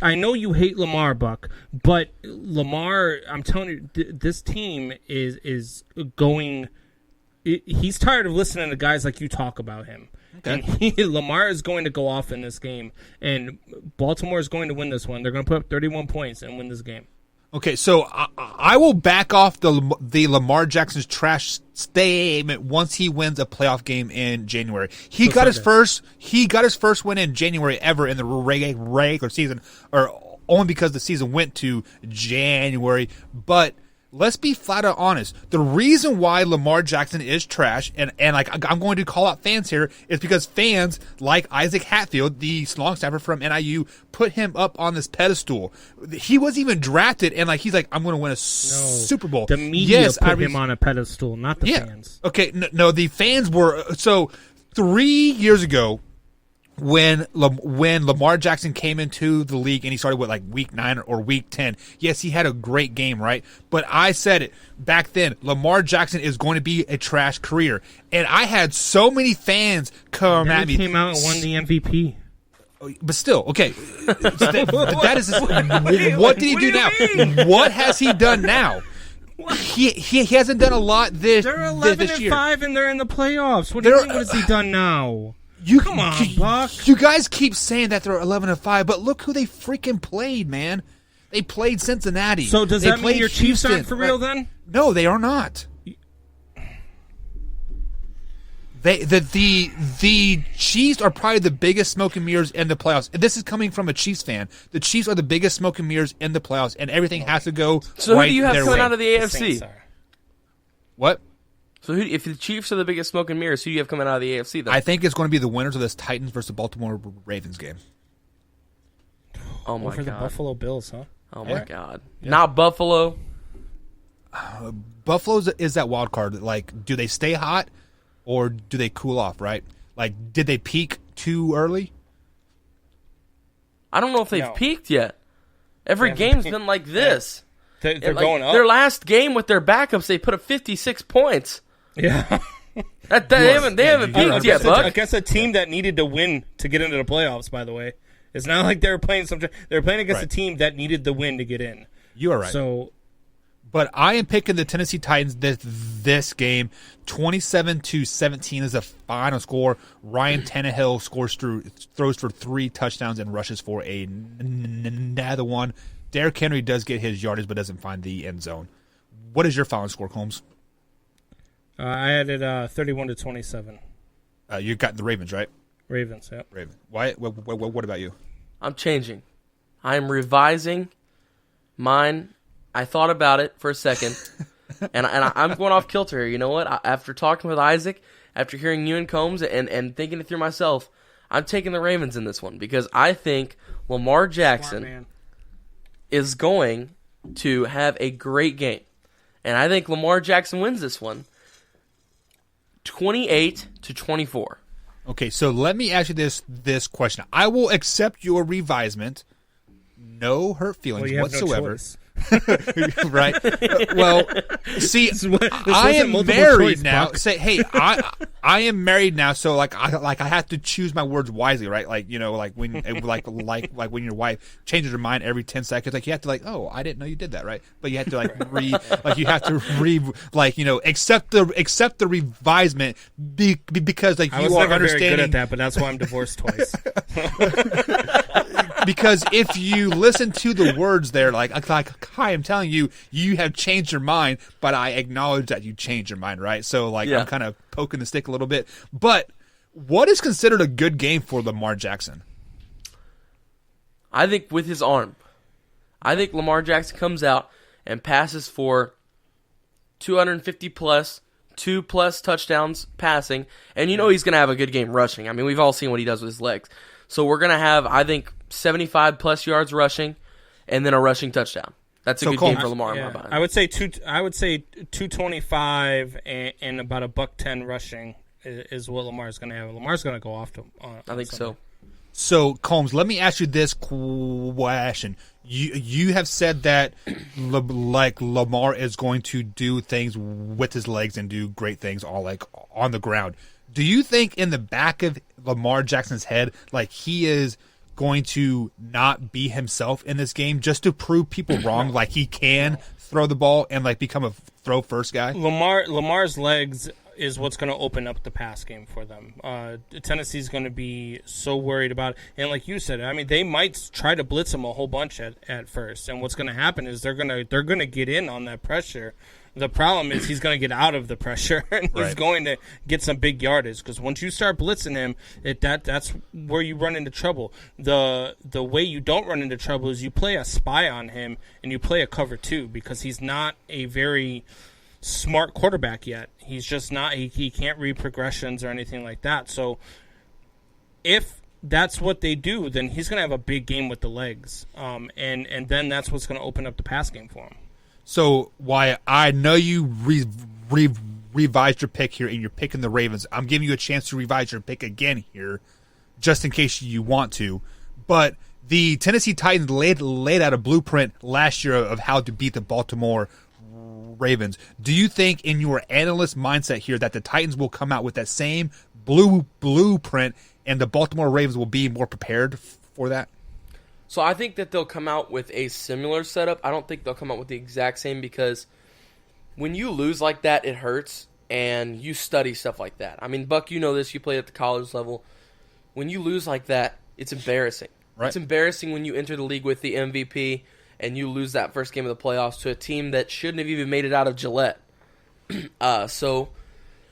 I know you hate Lamar, Buck, but Lamar, I'm telling you, this team is going. He's tired of listening to guys like you talk about him. Okay. And Lamar is going to go off in this game, and Baltimore is going to win this one. They're going to put up 31 points and win this game. Okay, so I will back off the Lamar Jackson's trash statement once he wins a playoff game in January. He got his first win in January ever in the regular season, or only because the season went to January, but let's be flat out honest. The reason why Lamar Jackson is trash, and like I'm going to call out fans here, is because fans like Issac Hatfield, the long snapper from NIU, put him up on this pedestal. He wasn't even drafted, and he's like, I'm going to win a Super Bowl. The media put him on a pedestal, not the fans. Okay, no, the fans were. So 3 years ago, when Lamar Jackson came into the league and he started with week 9 or week 10, yes, he had a great game, right? But I said it back then, Lamar Jackson is going to be a trash career. And I had so many fans come at me. He came out and won the MVP. But still, okay. That is what did he do now? What has he done now? He hasn't done a lot this year. They're 11-5 and they're in the playoffs. What has he done now? Come on, Buck. You guys keep saying that they're 11-5, but look who they freaking played, man. They played Cincinnati. So does that mean your Chiefs aren't for real then? No, they are not. The Chiefs are probably the biggest smoke and mirrors in the playoffs. This is coming from a Chiefs fan. The Chiefs are the biggest smoke and mirrors in the playoffs, and everything has to go So right who do you have their coming way. out of the AFC? Saints are. What? So if the Chiefs are the biggest smoke and mirrors, who do you have coming out of the AFC, though? I think it's going to be the winners of this Titans versus Baltimore Ravens game. Oh, my Over the God. Buffalo Bills, huh? Oh, my God. Not Buffalo. Buffalo is that wild card. Like, do they stay hot or do they cool off, right? Like, did they peak too early? I don't know if they've No. peaked yet. Every They haven't game's peaked. been like this. They're Like, going up. Their last game with their backups, they put up 56 points. Yeah. They haven't peaked yet, against Buck. against a team that needed to win to get into the playoffs, by the way. It's not like they were playing against a team that needed the win to get in. You are right. So But I am picking the Tennessee Titans this game. 27-17 is the final score. Ryan Tannehill throws for 3 touchdowns and rushes for another one. Derrick Henry does get his yardage but doesn't find the end zone. What is your final score, Combs? I had it 31-27. You got the Ravens, right? Ravens, yeah. Ravens. Why? What about you? I'm changing. I'm revising mine. I thought about it for a second, and I'm going off kilter here. You know what? After talking with Isaac, after hearing you and Combs, and thinking it through myself, I'm taking the Ravens in this one because I think Lamar Jackson is going to have a great game. And I think Lamar Jackson wins this one 28-24. Okay, so let me ask you this question. I will accept your revisement. No hurt feelings You have no whatsoever. choice. Right? Well, see, This I wasn't am multiple married choice, now. Buck. Say, hey, I am married now, so I have to choose my words wisely, right? Like, you know, like when when your wife changes her mind every 10 seconds, like you have to oh, I didn't know you did that, right? But you have to accept the revisement because I was you are never very understanding good at that, but that's why I'm divorced twice. because if you listen to the words there, like I am telling you, you have changed your mind, but I acknowledge that you changed your mind, right? So I'm kind of poking the stick a little bit. But what is considered a good game for Lamar Jackson? I think with his arm. I think Lamar Jackson comes out and passes for 250 plus, 2+ touchdowns passing, and you know he's going to have a good game rushing. I mean, we've all seen what he does with his legs. So we're going to have, I think, 75+ yards rushing, and then a rushing touchdown. That's a good game for Lamar. Yeah, in my mind. I would say 225 and about $110 rushing is what Lamar's going to have. Lamar's going to go off to. I think so. So, Combs, let me ask you this question. You have said that Lamar is going to do things with his legs and do great things all on the ground. Do you think in the back of Lamar Jackson's head, he is going to not be himself in this game just to prove people wrong, like he can throw the ball and become a throw first guy? Lamar's legs is what's going to open up the pass game for them. Tennessee's going to be so worried about it. And like you said, I mean, they might try to blitz him a whole bunch at first. And what's going to happen is they're going to get in on that pressure. The problem is he's going to get out of the pressure and he's going to get some big yardage because once you start blitzing him, that's where you run into trouble. The way you don't run into trouble is you play a spy on him and you play a cover 2 because he's not a very smart quarterback yet. He's just not. He can't read progressions or anything like that. So if that's what they do, then he's going to have a big game with the legs, and then that's what's going to open up the pass game for him. So, why I know you revised your pick here and you're picking the Ravens, I'm giving you a chance to revise your pick again here, just in case you want to. But the Tennessee Titans laid out a blueprint last year of how to beat the Baltimore Ravens. Do you think in your analyst mindset here that the Titans will come out with that same blueprint and the Baltimore Ravens will be more prepared for that? So I think that they'll come out with a similar setup. I don't think they'll come out with the exact same because when you lose like that, it hurts, and you study stuff like that. I mean, Buck, you know this. You played at the college level. When you lose like that, it's embarrassing. Right. It's embarrassing when you enter the league with the MVP and you lose that first game of the playoffs to a team that shouldn't have even made it out of Gillette. So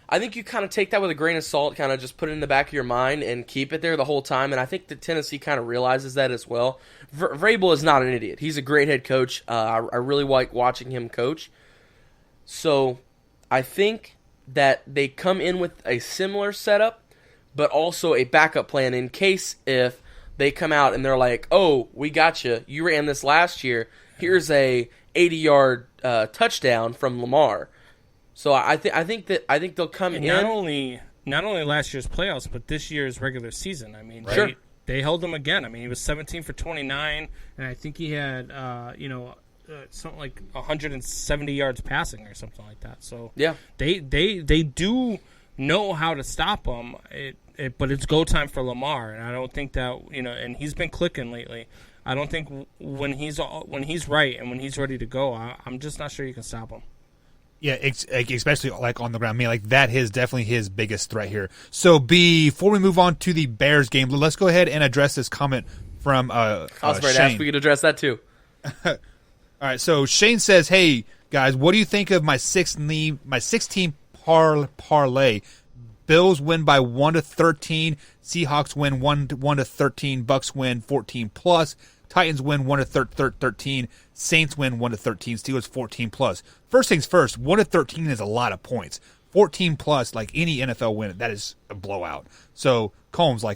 I think you kind of take that with a grain of salt, kind of just put it in the back of your mind and keep it there the whole time. And I think that Tennessee kind of realizes that as well. Vrabel is not an idiot. He's a great head coach. I really like watching him coach. So I think that they come in with a similar setup, but also a backup plan in case if they come out and they're like, oh, we got you. You ran this last year. Here's a 80-yard touchdown from Lamar. So I think they'll come and in. Not only last year's playoffs, but this year's regular season. I mean, Sure. they held him again. I mean, he was 17 for 29, and I think he had something like 170 yards passing or something like that. So Yeah. they do know how to stop him. But it's go time for Lamar, and I don't think that and he's been clicking lately. I don't think when he's right and when he's ready to go, I'm just not sure you can stop him. Yeah, especially like on the ground. I mean, like that is definitely his biggest threat here. So before we move on to the Bears game, let's go ahead and address this comment from I was ready to Shane. ask if we could address that too. All right, so Shane says, "Hey guys, what do you think of my 16 parlay? Bills win by 1-13. Seahawks win 1-13. Bucks win 14+. Titans win 1-13. Saints win 1-13. Steelers 14+. First things first, 1-13 is a lot of points. 14+, like any NFL win, that is a blowout. So Combs, I'll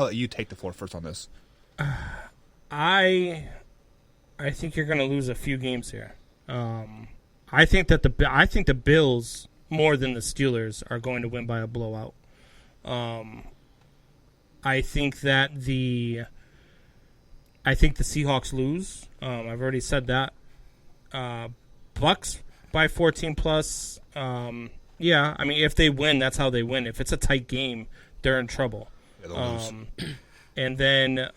let you take the floor first on this. I think you're going to lose a few games here. I think the Bills more than the Steelers are going to win by a blowout. I think the Seahawks lose. I've already said that. Bucks by 14+. Yeah, I mean, if they win, that's how they win. If it's a tight game, they're in trouble. Yeah, they'll lose. And then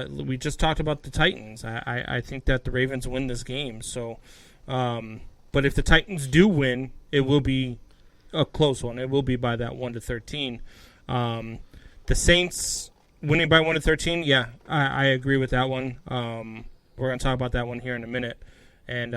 we just talked about the Titans. I think that the Ravens win this game. So, but if the Titans do win, it will be a close one. It will be by that 1-13. The Saints winning by 1-13. Yeah, I agree with that one. We're going to talk about that one here in a minute. And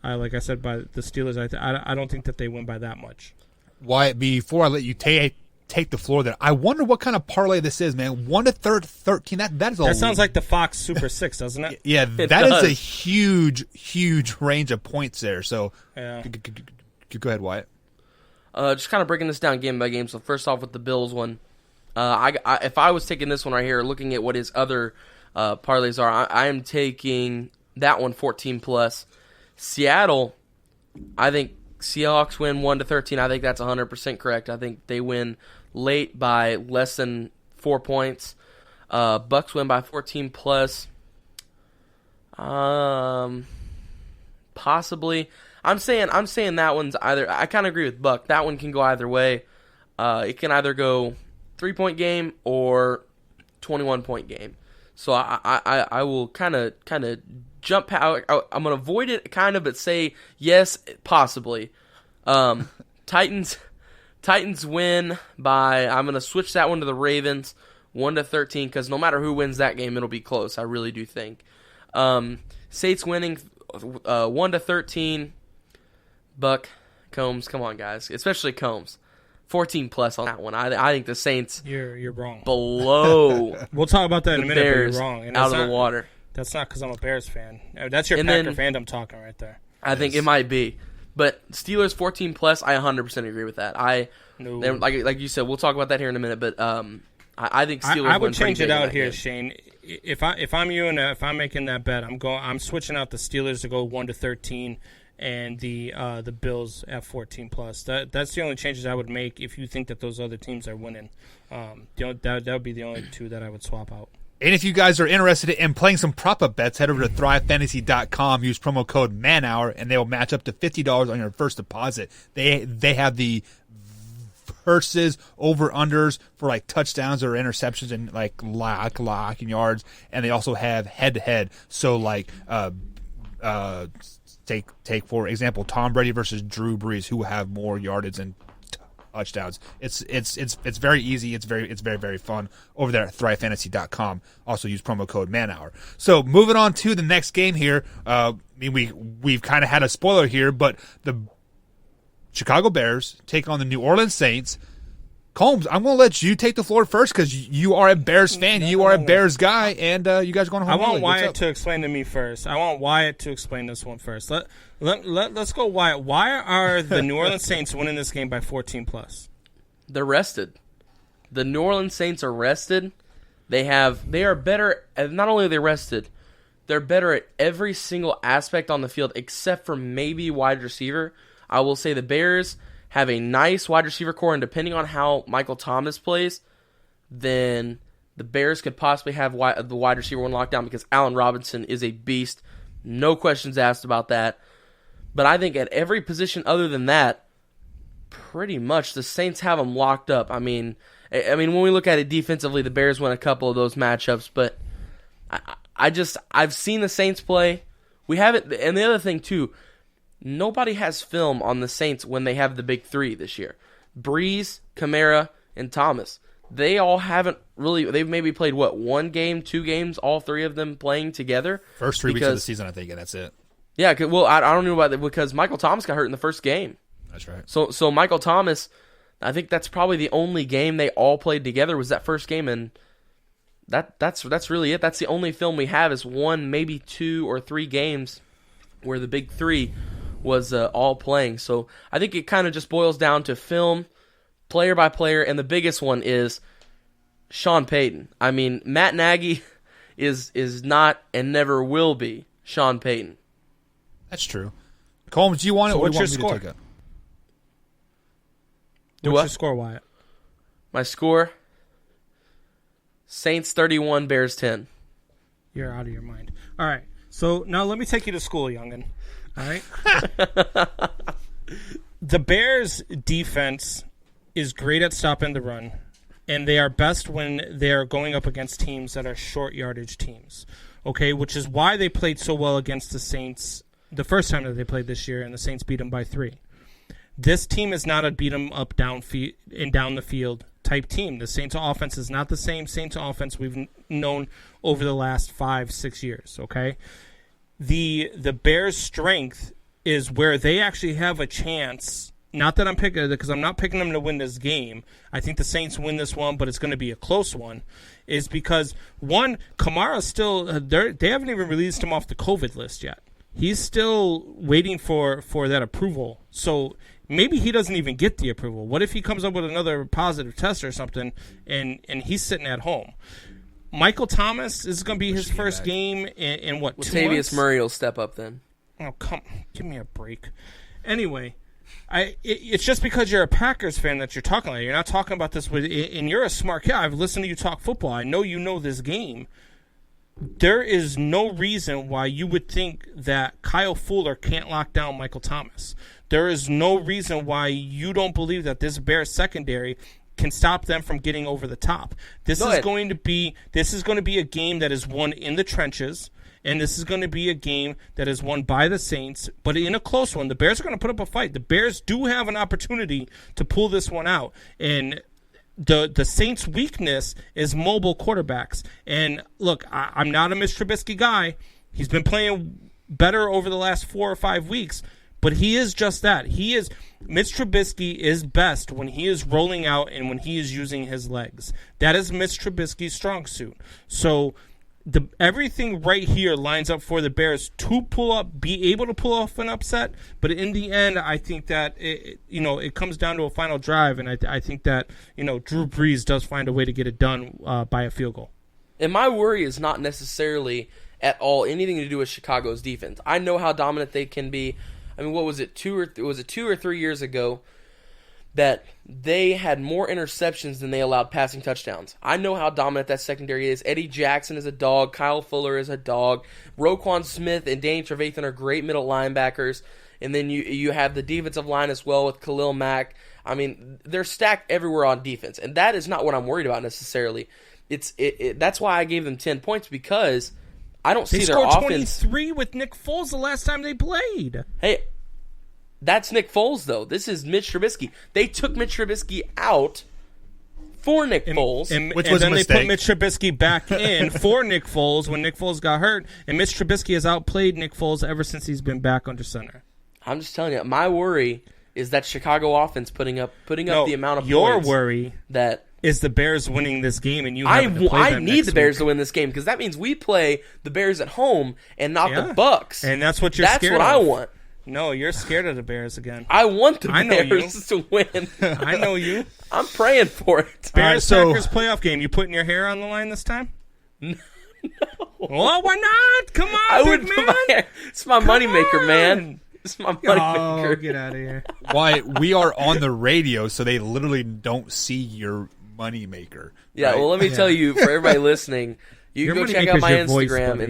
like I said, by the Steelers, I don't think that they win by that much. Wyatt, before I let you take the floor there, I wonder what kind of parlay this is, man. 1-13. That is a That sounds like the Fox Super 6, doesn't it? Yeah, It that is does. a huge range of points there. So Yeah. go ahead, Wyatt. Just kind of breaking this down game by game. So first off with the Bills one, if I was taking this one right here, looking at what his other parlays are, I am taking that one 14+. Seattle, I think Seahawks win 1-13. I think that's 100% correct. I think they win late by less than 4 points. Bucks win by 14+. Possibly. I'm saying that one's either. I kind of agree with Buck. That one can go either way. It can either go 3-point game or 21-point game. So I will kind of jump out. I'm gonna avoid it kind of, but say yes, possibly. Titans win by. I'm gonna switch that one to the Ravens 1-13 because no matter who wins that game, it'll be close. I really do think. Saints winning 1-13. Buck, Combs, come on, guys, especially Combs, 14+ on that one. I think the Saints. You're wrong. Below. We'll talk about that in a minute. Bears But you're wrong. And out that's of the not- water. That's not because I'm a Bears fan. That's your And Packer then- fandom talking right there. I think it might be, but Steelers 14+. I 100% agree with that. No. Like you said, we'll talk about that here in a minute. But I think Steelers. I would win pretty change it big in out that here, game. Shane. If I'm you and if I'm making that bet, I'm switching out the Steelers to go 1-13 and the Bills at 14+. That's the only changes I would make if you think that those other teams are winning. That would be the only two that I would swap out. And if you guys are interested in playing some prop-up bets, head over to thrivefantasy.com. Use promo code MANHOUR, and they will match up to $50 on your first deposit. They have the versus over-unders for like touchdowns or interceptions and like lock and yards, and they also have head-to-head. So like take for example Tom Brady versus Drew Brees, who have more yardage and touchdowns. It's very easy. It's very fun over there at thrivefantasy.com. Also use promo code MANHOUR. So moving on to the next game here. We've kind of had a spoiler here, but the Chicago Bears take on the New Orleans Saints. Combs, I'm going to let you take the floor first because you are a Bears fan. You are a Bears guy, and you guys are going home. I want Wyatt to explain to me first. I want Wyatt to explain this one first. Let's go, Wyatt. Why are the New Orleans Saints winning this game by 14+? They're rested. The New Orleans Saints are rested. They are better. Not only are they rested, they're better at every single aspect on the field except for maybe wide receiver. I will say the Bears have a nice wide receiver core, and depending on how Michael Thomas plays, then the Bears could possibly have the wide receiver one locked down because Allen Robinson is a beast. No questions asked about that. But I think at every position other than that, pretty much the Saints have them locked up. I mean, when we look at it defensively, the Bears win a couple of those matchups, but I've seen the Saints play. We haven't, and the other thing too, nobody has film on the Saints when they have the big three this year. Breeze, Kamara, and Thomas. They all haven't really, they've maybe played, one game, 2 games, all 3 of them playing together? First 3 weeks of the season, I think, and that's it. Yeah, well, I don't know about that because Michael Thomas got hurt in the first game. That's right. So Michael Thomas, I think that's probably the only game they all played together was that first game, and that's really it. That's the only film we have is 1, maybe 2 or 3 games where the big 3 was all playing. So I think it kind of just boils down to film, player by player, and the biggest one is Sean Payton. I mean, Matt Nagy is not and never will be Sean Payton. That's true. Combs, do you want it? So or do you what's want your me to score? take it? What's your score, Wyatt? My score? Saints 31, Bears 10. You're out of your mind. All right. So now let me take you to school, youngin'. All right? The Bears' defense is great at stopping the run, and they are best when they're going up against teams that are short yardage teams. Okay, which is why they played so well against the Saints the first time that they played this year, and the Saints beat them by 3. This team is not a beat them up down the field type team. The Saints offense is not the same Saints offense we've known over the last 5-6 years. Okay, the Bears' strength is where they actually have a chance. Not that I'm picking it, because I'm not picking them to win this game. I think the Saints win this one, but it's going to be a close one. Is because one, Kamara still they haven't even released him off the COVID list yet. He's still waiting for that approval. So maybe he doesn't even get the approval. What if he comes up with another positive test or something, and he's sitting at home? Michael Thomas is going to be his first game in what, 2 months? Latavius Murray will step up then. Oh, give me a break. Anyway, it's just because you're a Packers fan that you're talking like that. You're not talking about this and you're a smart kid. I've listened to you talk football. I know you know this game. There is no reason why you would think that Kyle Fuller can't lock down Michael Thomas. There is no reason why you don't believe that this Bears secondary can stop them from getting over the top. This is going to be a game that is won in the trenches, and this is going to be a game that is won by the Saints, but in a close one. The Bears are going to put up a fight. The Bears do have an opportunity to pull this one out, and the Saints' weakness is mobile quarterbacks. And look, I'm not a Mitch Trubisky guy. He's been playing better over the last 4 or 5 weeks, but he is just that. Mitch Trubisky is best when he is rolling out and when he is using his legs. That is Mitch Trubisky's strong suit. So everything right here lines up for the Bears to be able to pull off an upset. But in the end, I think that it comes down to a final drive, and I think that Drew Brees does find a way to get it done by a field goal. And my worry is not necessarily at all anything to do with Chicago's defense. I know how dominant they can be. I mean, what was it? 2 or 3 years ago that they had more interceptions than they allowed passing touchdowns. I know how dominant that secondary is. Eddie Jackson is a dog. Kyle Fuller is a dog. Roquan Smith and Danny Trevathan are great middle linebackers. And then you have the defensive line as well with Khalil Mack. I mean, they're stacked everywhere on defense. And that is not what I'm worried about necessarily. That's why I gave them 10 points, because I don't see their offense. They scored 23 with Nick Foles the last time they played. Hey, that's Nick Foles, though. This is Mitch Trubisky. They took Mitch Trubisky out for Nick Foles. Which was a mistake. They put Mitch Trubisky back in for Nick Foles when Nick Foles got hurt. And Mitch Trubisky has outplayed Nick Foles ever since he's been back under center. I'm just telling you, my worry is that Chicago offense putting up the amount of your points worry that is the Bears winning this game, and you I having to play them need next the Bears week. to win this game because that means we play the Bears at home and not the Bucks. And that's what you're That's scared what of. I want. No, you're scared of the Bears again. I want the I know Bears to win. I know you. I'm praying for it. Bears Packers playoff game. You putting your hair on the line this time? No. Well, why not? Come on, I would big put man. it's my moneymaker, man. It's my moneymaker. Oh, get out of here. Why we are on the radio, so they literally don't see your moneymaker. Yeah, right? well, let me tell you, for everybody listening, you Your can go check moneymaker's out my your voice, Instagram buddy.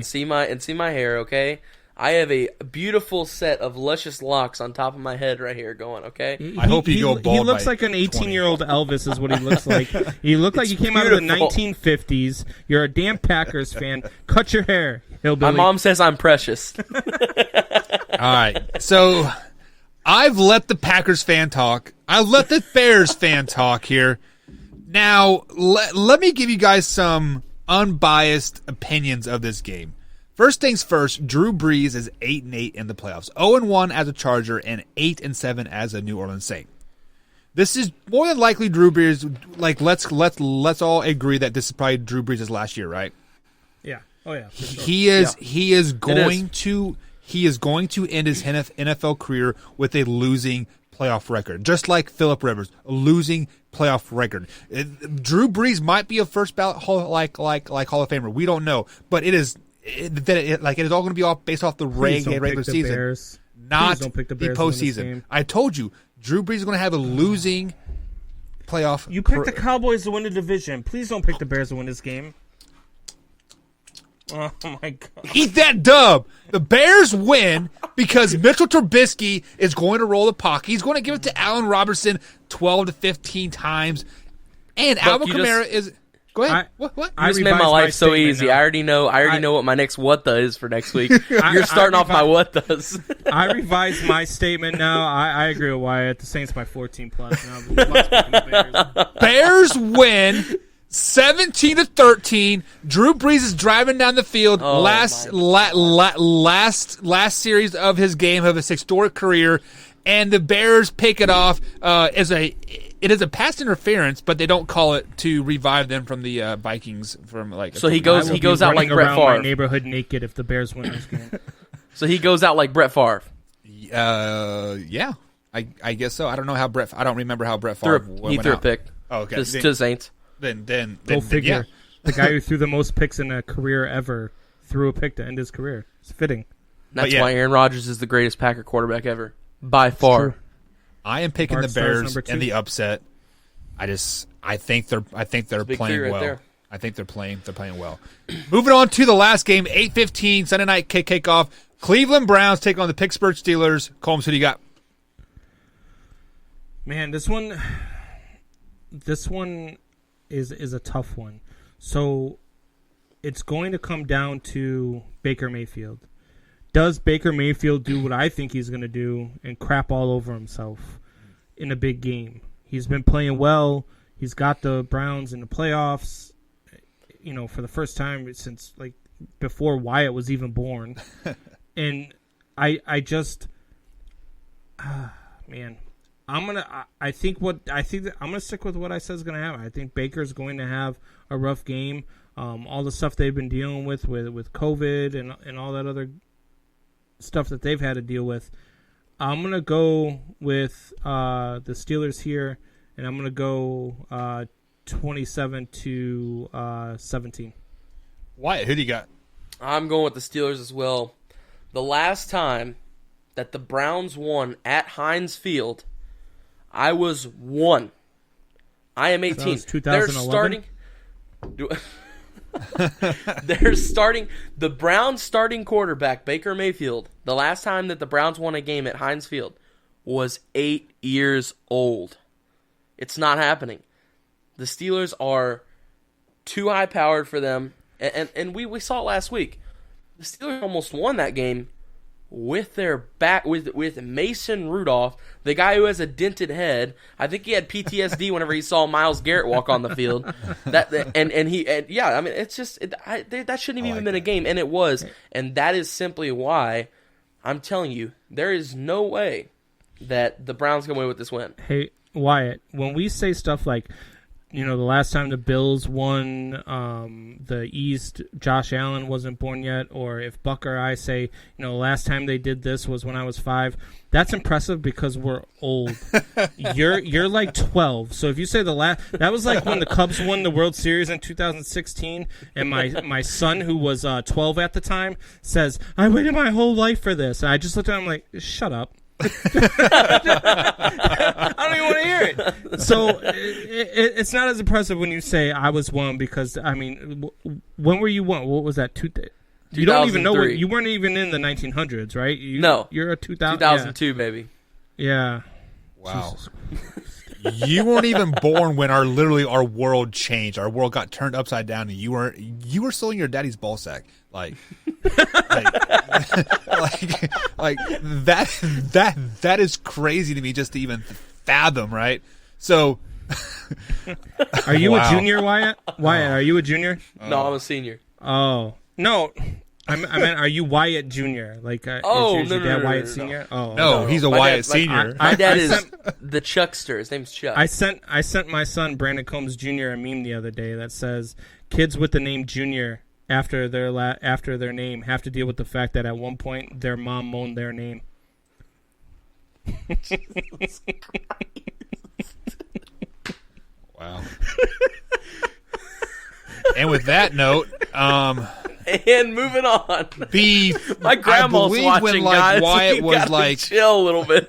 and see my hair. Okay, I have a beautiful set of luscious locks on top of my head right here going. Okay, I hope you go bald He looks by like an 20. 18-year-old Elvis is what he looks like. He looked like he came out of the beautiful. 1950s. You're a damn Packers fan. Cut your hair, hillbilly. my mom says I'm precious. All right, so I've let the Packers fan talk. I've let the Bears fan talk here. Now, let me give you guys some unbiased opinions of this game. First things first, Drew Brees is 8-8 in the playoffs, 0-1 as a Charger, and 8-7 as a New Orleans Saint. This is more than likely Drew Brees. Like, let's all agree that this is probably Drew Brees' last year, right? Yeah. Oh yeah. For sure. He is going to end his NFL career with a losing playoff record, just like Phillip Rivers, a losing playoff record. Drew Brees might be a first ballot Hall of Famer. We don't know, but it is all going to be all based off the regular season, Bears. not Please don't pick the the Bears to win this postseason. game. I told you, Drew Brees is going to have a losing playoff. You picked the Cowboys to win the division. Please don't pick the Bears to win this game. Oh my God! Eat that dub. The Bears win because Mitchell Trubisky is going to roll the pocket. He's going to give it to Allen Robertson 12 to 15 times, and Alvin Kamara is. Go ahead. What? You just made my life so easy. I already know what my next what the is for next week. You're starting off my what does. I revised my statement now. I agree with Wyatt. The Saints by 14 plus now. The Bucks picking the Bears. Bears win 17-13. Drew Brees is driving down the field. Oh, last series of his game of his historic career, and the Bears pick it off. It is a pass interference, but they don't call it to revive them from the Vikings from like. So he goes out like Brett around Favre. my neighborhood naked if the Bears win this game. So he goes out like Brett Favre. Yeah, I guess so. I don't know how I don't remember how Brett Favre He threw a pick. Oh, okay. To the Saints. Then Go figure. Yeah. The guy who threw the most picks in a career ever threw a pick to end his career. It's fitting. That's why Aaron Rodgers is the greatest Packer quarterback ever by far. True. I am picking Bart the Starr's Bears number 2. in the upset. I think they're big playing three right well. there. I think they're playing well. Moving on to the last game, 8:15 Sunday night kickoff. Cleveland Browns take on the Pittsburgh Steelers. Combs, who do you got? Man, this one is a tough one. So it's going to come down to Baker Mayfield. Does Baker Mayfield do what I think he's going to do and crap all over himself in a big game? He's been playing well. He's got the Browns in the playoffs, for the first time since like before Wyatt was even born. And I just man, I'm gonna stick with what I said is gonna happen. I think Baker's going to have a rough game. All the stuff they've been dealing with COVID and all that other stuff that they've had to deal with. I'm gonna go with the Steelers here, and I'm gonna go 27-17. Wyatt, who do you got? I'm going with the Steelers as well. The last time that the Browns won at Heinz Field, I was 1. I am 18. So that was 2011? The Browns starting quarterback, Baker Mayfield, the last time that the Browns won a game at Heinz Field was 8 years old. It's not happening. The Steelers are too high-powered for them, and we saw it last week. The Steelers almost won that game with their back with Mason Rudolph, the guy who has a dented head. I think he had PTSD whenever he saw Myles Garrett walk on the field. That shouldn't have even been a game, and it was. And that is simply why I'm telling you there is no way that the Browns going to win with this win. Hey, Wyatt, when we say stuff like, the last time the Bills won the East, Josh Allen wasn't born yet, or if Buck or I say, the last time they did this was when I was 5, that's impressive because we're old. You're like 12. So if you say that was like when the Cubs won the World Series in 2016, and my son, who was 12 at the time, says, I waited my whole life for this. And I just looked at him like, shut up. I don't even want to hear it. So it's not as impressive when you say I was 1 because, when were you 1? What was that? You don't even know. You weren't even in the 1900s, right? No. You're a 2002, baby. Yeah. Wow. You weren't even born when our world changed. Our world got turned upside down, and you were still in your daddy's ball sack. Like that is crazy to me just to even fathom, right? So, are you a junior, Wyatt? Wyatt, are you a junior? No, I'm a senior. Oh no. I meant, are you Wyatt Jr.? Like, is your dad Wyatt Sr.? Oh, no, he's a Wyatt Sr. My dad is the Chuckster. His name's Chuck. I sent my son Brandon Combs Jr. a meme the other day that says kids with the name Junior after their name have to deal with the fact that at one point their mom moaned their name. Jesus Christ. Wow. And with that note, and moving on. My grandma's watching, when, guys. Wyatt you was like, chill a little bit.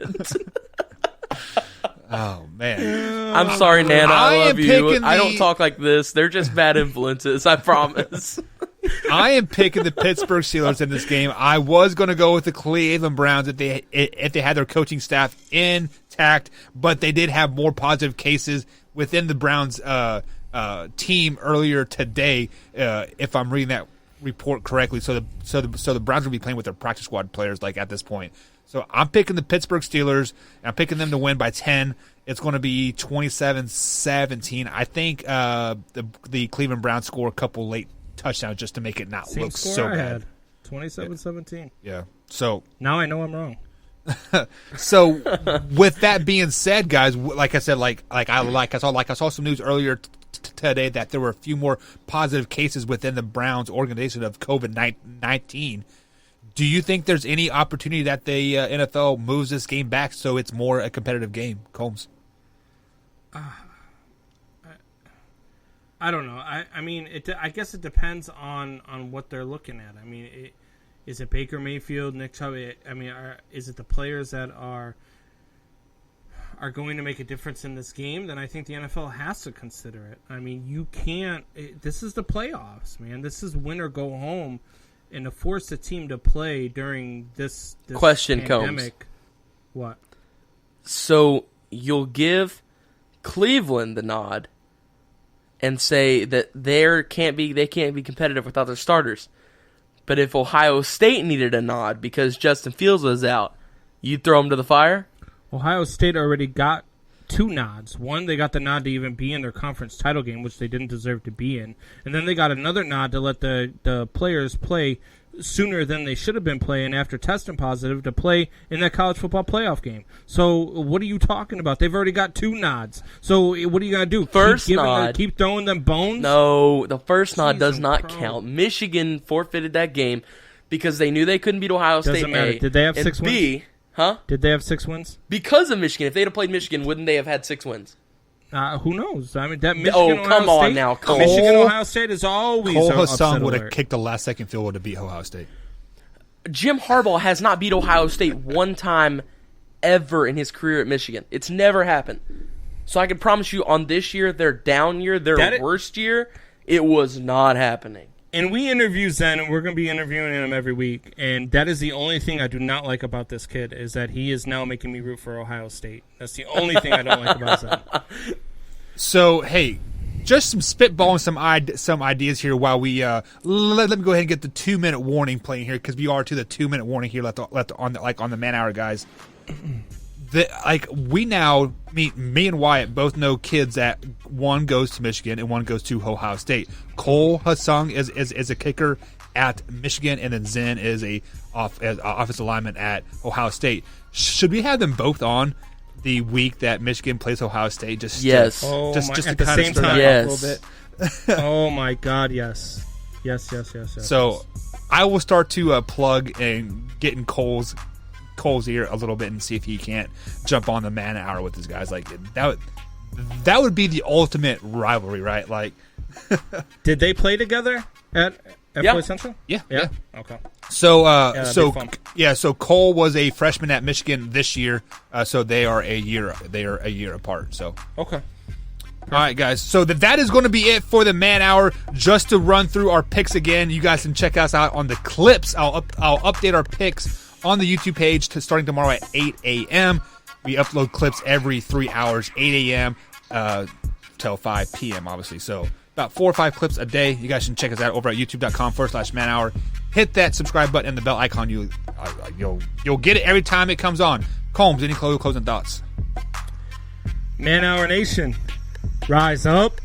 Oh man, I'm sorry, Nana. I love you. I don't the- talk like this. They're just bad influences. I promise. I am picking the Pittsburgh Steelers in this game. I was going to go with the Cleveland Browns if they had their coaching staff intact, but they did have more positive cases within the Browns team earlier today. If I'm reading that report correctly, so the Browns will be playing with their practice squad players like at this point. So I'm picking the Pittsburgh Steelers. I'm picking them to win by 10. It's going to be 27-17. I think the Cleveland Browns score a couple late touchdowns just to make it not look so bad. 27-17. Yeah. So now I know I'm wrong. So with that being said, guys, like I said, I saw some news earlier today that there were a few more positive cases within the Browns organization of COVID-19. Do you think there's any opportunity that the NFL moves this game back so it's more a competitive game, Combs? I don't know. I mean, I guess it depends on what they're looking at. I mean, is it Baker Mayfield, Nick Chubb? I mean, is it the players that are going to make a difference in this game? Then I think the NFL has to consider it. I mean, you can't. This is the playoffs, man. This is win or go home, and to force a team to play during this question pandemic. Combs. What? So you'll give Cleveland the nod and say that they can't be competitive without their starters. But if Ohio State needed a nod because Justin Fields was out, you'd throw them to the fire? Ohio State already got 2 nods. One, they got the nod to even be in their conference title game, which they didn't deserve to be in. And then they got another nod to let the players play sooner than they should have been playing after testing positive to play in that college football playoff game. So what are you talking about? They've already got 2 nods. So what are you going to do? Keep throwing them bones? No, the first nod does not count. Michigan forfeited that game because they knew they couldn't beat Ohio State. Doesn't matter. Did they have 6 wins? B, huh? Did they have 6 wins? Because of Michigan. If they'd have played Michigan, wouldn't they have had 6 wins? Who knows? I mean, that Michigan. Come on now. Michigan Ohio State is always. Cole Hassan would have kicked the last second field goal to beat Ohio State. Jim Harbaugh has not beat Ohio State one time ever in his career at Michigan. It's never happened. So I can promise you on this year, their down year, their worst year, it was not happening. And we interview Zen, and we're going to be interviewing him every week. And that is the only thing I do not like about this kid is that he is now making me root for Ohio State. That's the only thing I don't like about Zen. So, hey, just some spitballing some ideas here while we let me go ahead and get the 2-minute warning playing here because we are to the 2-minute warning here left on the man hour, guys. Me and Wyatt both know kids that one goes to Michigan and one goes to Ohio State. Cole Hassan is a kicker at Michigan, and then Zen is a offensive lineman at Ohio State. Should we have them both on the week that Michigan plays Ohio State? Just yes. Just to at the kind same of stir time. that up a Yes. little bit. Oh my God, yes. Yes. So I will start to plug and get in Cole's ear a little bit and see if he can't jump on the man hour with his guys. Like that would be the ultimate rivalry, right? Like, did they play together at Yeah. Floyd Central? yeah. Okay. So that'd be fun. so Cole was a freshman at Michigan this year. So they are a year apart. So Okay. all right, guys. So that is going to be it for the man hour. Just to run through our picks again, you guys can check us out on the clips. I'll update our picks on the YouTube page starting tomorrow at 8 a.m. We upload clips every 3 hours, 8 a.m. Till 5 p.m. obviously. So about 4 or 5 clips a day. You guys can check us out over at youtube.com/manhour. Hit that subscribe button and the bell icon. You'll get it every time it comes on. Combs, any closing thoughts? Man Hour Nation, rise up.